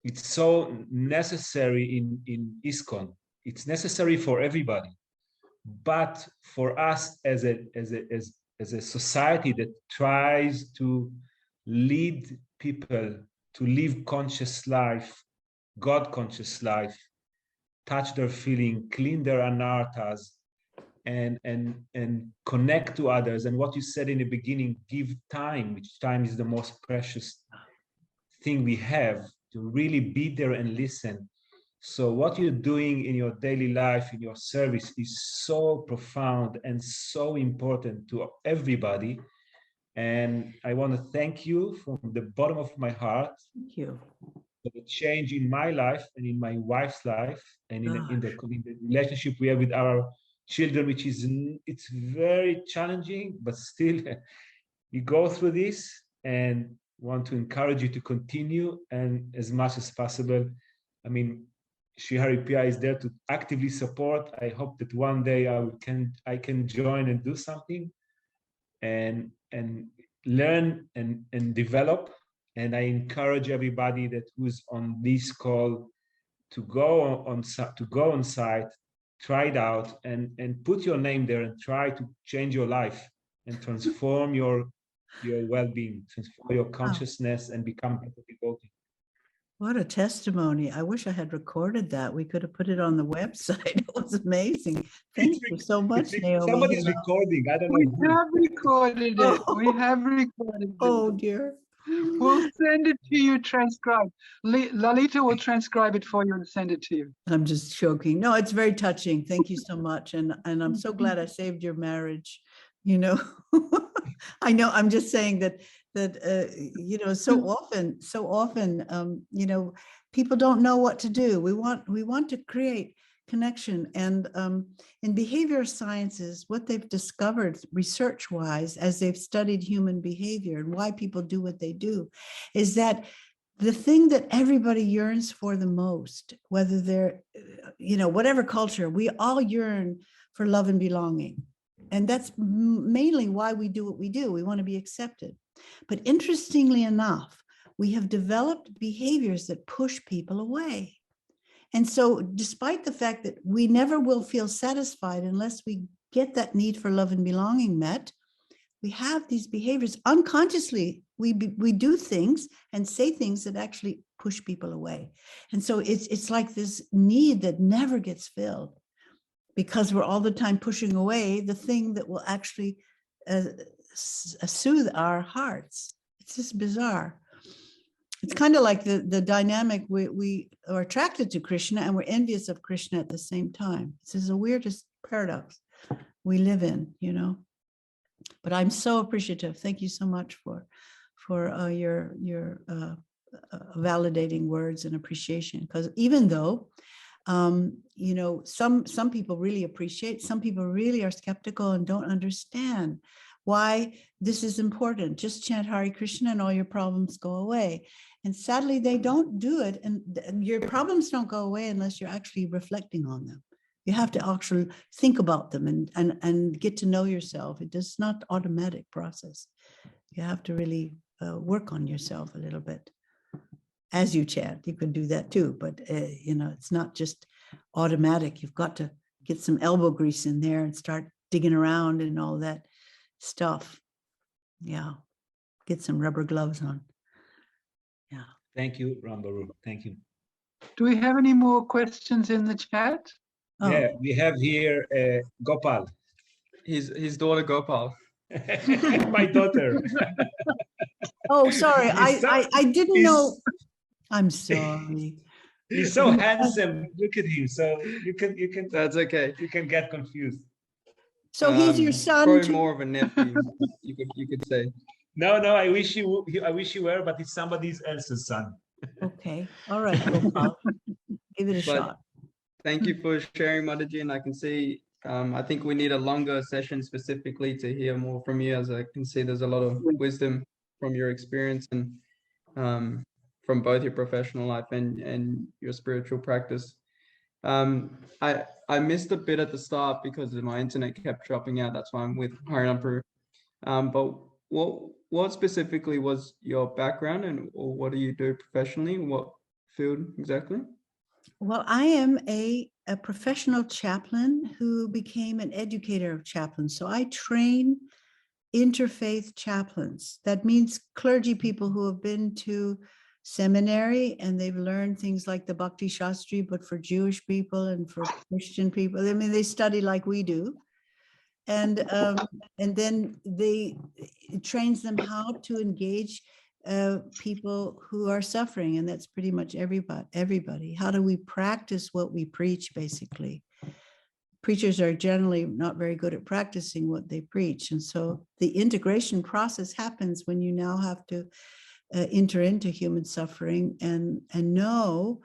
It's so necessary in ISKCON. It's necessary for everybody, but for us as a society that tries to lead people to live conscious life, God conscious life, touch their feeling, clean their anarthas, and connect to others. And what you said in the beginning, give time, which time is the most precious thing we have, to really be there and listen. So what you're doing in your daily life, in your service, is so profound and so important to everybody. And I want to thank you from the bottom of my heart. Thank you. For the change in my life and in my wife's life, and in the relationship we have with our children, which is, it's very challenging, but still you go through this, and want to encourage you to continue, and as much as possible. I mean, Sri Hari Pia is there to actively support. I hope that one day I can join and do something, and learn and develop. And I encourage everybody that who's on this call to go on site, try it out, and put your name there and try to change your life and transform your well-being, transform your consciousness, and become better devotee. What a testimony. I wish I had recorded that. We could have put it on the website. It was amazing. Thank you so much, Naomi. Somebody's recording. I don't know. We have recorded it. We have recorded it. Oh dear. We'll send it to you transcribed. Lalita will transcribe it for you and send it to you. I'm just joking. No, it's very touching. Thank you so much. And I'm so glad I saved your marriage. You know, I know, I'm just saying that you know, so often, you know, people don't know what to do. We want to create connection. And in behavioral sciences, what they've discovered research-wise, as they've studied human behavior and why people do what they do, is that the thing that everybody yearns for the most, whether they're, you know, whatever culture, we all yearn for love and belonging. And that's mainly why we do what we do. We want to be accepted. But interestingly enough, we have developed behaviors that push people away. And so despite the fact that we never will feel satisfied unless we get that need for love and belonging met, we have these behaviors unconsciously. We do things and say things that actually push people away. And so it's like this need that never gets filled because we're all the time pushing away the thing that will actually soothe our hearts. It's just bizarre. It's kind of like the dynamic we are attracted to Krishna and we're envious of Krishna at the same time. This is the weirdest paradox we live in, you know. But I'm so appreciative. Thank you so much for your validating words and appreciation. Because even though, you know, some people really appreciate, some people really are skeptical and don't understand why this is important. Just chant Hare Krishna and all your problems go away. And sadly, they don't do it. And your problems don't go away unless you're actually reflecting on them. You have to actually think about them and get to know yourself. It is not automatic process. You have to really work on yourself a little bit. As you chant, you can do that too. But, you know, it's not just automatic. You've got to get some elbow grease in there and start digging around and all that stuff. Yeah. Get some rubber gloves on. Yeah. Thank you, Rambhoru. Thank you. Do we have any more questions in the chat? Oh. Yeah, we have here Gopal. His daughter Gopal. My daughter. Oh, sorry. He's I didn't know. I'm sorry. He's so handsome. Look at him. So you can. That's okay. You can get confused. So he's your son Probably too? more of a nephew. you could say. No. I wish you were, but it's somebody else's son. Okay. All right. Gopal. Give it a shot. Thank you for sharing, Mataji, and I can see. I think we need a longer session specifically to hear more from you, as I can see there's a lot of wisdom from your experience and from both your professional life and your spiritual practice. I missed a bit at the start because my internet kept dropping out. That's why I'm with Rambhoru. But what specifically was your background and or what do you do professionally? What field exactly? Well, I am a professional chaplain who became an educator of chaplains. So I train interfaith chaplains. That means clergy people who have been to seminary and they've learned things like the Bhakti Shastri, but for Jewish people and for Christian people. I mean, they study like we do. And then it trains them how to engage people who are suffering, and that's pretty much everybody. How do we practice what we preach, basically? Preachers are generally not very good at practicing what they preach. And so the integration process happens when you now have to enter into human suffering and know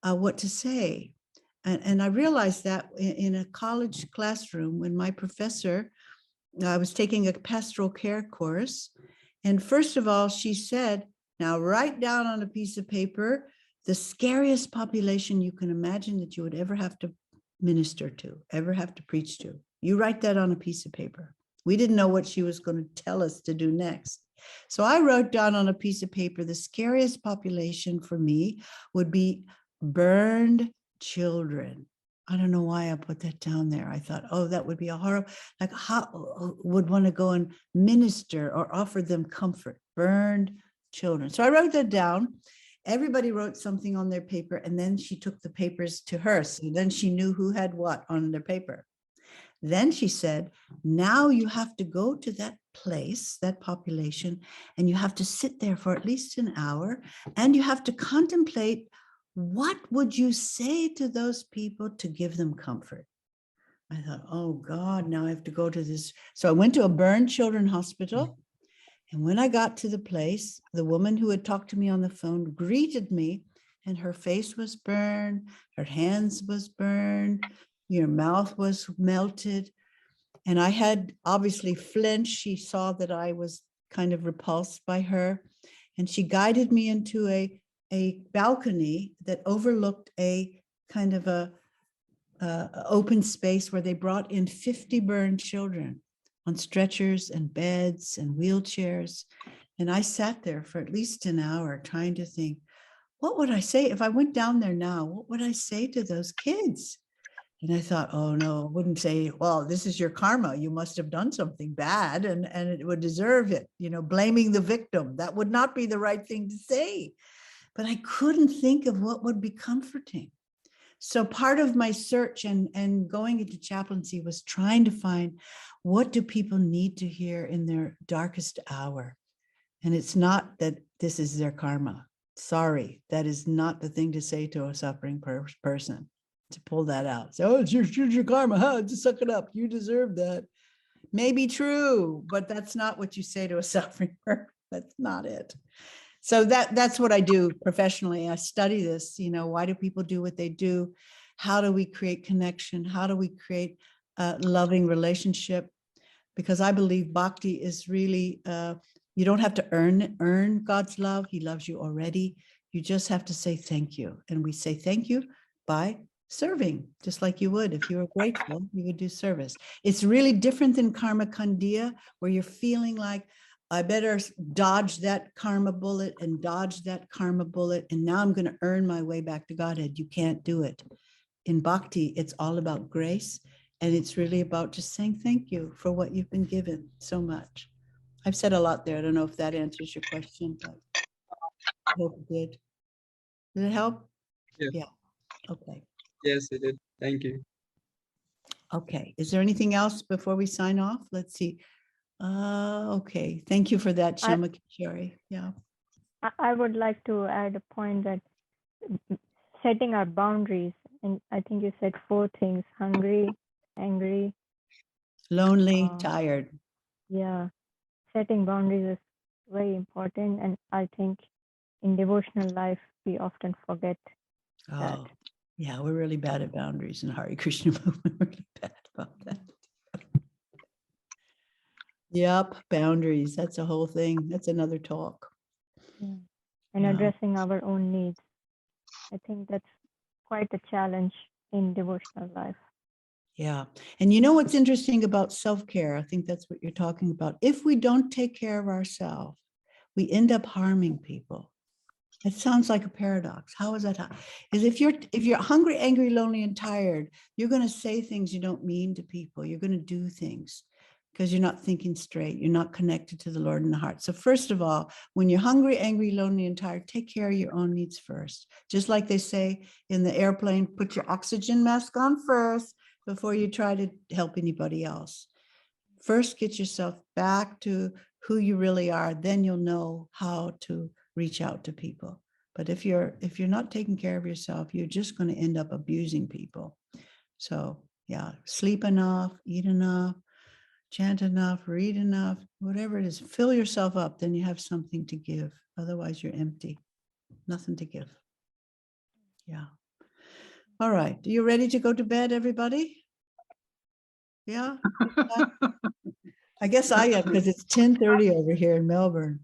what to say. And I realized that in a college classroom when my professor, I was taking a pastoral care course. And first of all, she said, now write down on a piece of paper the scariest population you can imagine that you would ever have to minister to, ever have to preach to. You write that on a piece of paper. We didn't know what she was going to tell us to do next. So I wrote down on a piece of paper, the scariest population for me would be burned children. I don't know why I put that down there. I thought, oh, that would be a horror. Like, how would want to go and minister or offer them comfort? Burned children. So I wrote that down. Everybody wrote something on their paper, and then she took the papers to her. So then she knew who had what on their paper. Then she said, now you have to go to that place, that population, and you have to sit there for at least an hour, and you have to contemplate, what would you say to those people to give them comfort? I thought, oh God, now I have to go to this. So I went to a burn children hospital. And when I got to the place, the woman who had talked to me on the phone greeted me, and her face was burned, her hands was burned, your mouth was melted. And I had obviously flinched. She saw that I was kind of repulsed by her. And she guided me into a balcony that overlooked a kind of a open space where they brought in 50 burned children on stretchers and beds and wheelchairs. And I sat there for at least an hour trying to think, what would I say if I went down there now? What would I say to those kids? And I thought, oh no, I wouldn't say, well, this is your karma. You must have done something bad and it would deserve it. You know, blaming the victim. That would not be the right thing to say. But I couldn't think of what would be comforting. So part of my search and going into chaplaincy was trying to find, what do people need to hear in their darkest hour? And it's not that this is their karma. Sorry, that is not the thing to say to a suffering person, to pull that out. So, oh, it's your karma, huh? Just suck it up. You deserve that. May be true, but that's not what you say to a suffering person. That's not it. So that's what I do professionally. I study this, you know, why do people do what they do? How do we create connection? How do we create a loving relationship? Because I believe bhakti is really, you don't have to earn God's love. He loves you already. You just have to say thank you. And we say thank you by serving, just like you would. If you were grateful, you would do service. It's really different than karma khandiya, where you're feeling like, I better dodge that karma bullet and dodge that karma bullet. And now I'm going to earn my way back to Godhead. You can't do it. In bhakti, it's all about grace. And it's really about just saying thank you for what you've been given so much. I've said a lot there. I don't know if that answers your question, but I hope it did. Did it help? Yeah. Okay. Yes, it did. Thank you. Okay. Is there anything else before we sign off? Let's see. Okay. Thank you for that, Shama Kishori. Yeah. I would like to add a point that setting our boundaries, and I think you said 4 things: hungry, angry, Lonely, tired. Yeah. Setting boundaries is very important. And I think in devotional life, we often forget that. Oh, yeah, we're really bad at boundaries in Hare Krishna movement. We're really bad about that. Yep, boundaries. That's a whole thing. That's another talk. Yeah. And addressing our own needs. I think that's quite a challenge in devotional life. Yeah. And you know what's interesting about self-care? I think that's what you're talking about. If we don't take care of ourselves, we end up harming people. It sounds like a paradox. How is that? Is if you're hungry, angry, lonely, and tired, you're going to say things you don't mean to people. You're going to do things because you're not thinking straight. You're not connected to the Lord in the heart. So first of all, when you're hungry, angry, lonely, and tired, take care of your own needs first. Just like they say in the airplane, put your oxygen mask on first before you try to help anybody else. First, get yourself back to who you really are. Then you'll know how to reach out to people. But if you're not taking care of yourself, you're just going to end up abusing people. So yeah, sleep enough, eat enough, chant enough, read enough, whatever it is, fill yourself up, then you have something to give. Otherwise you're empty, nothing to give. Yeah. All right. Are you ready to go to bed, everybody? Yeah. I guess I am, because it's 10:30 over here in Melbourne.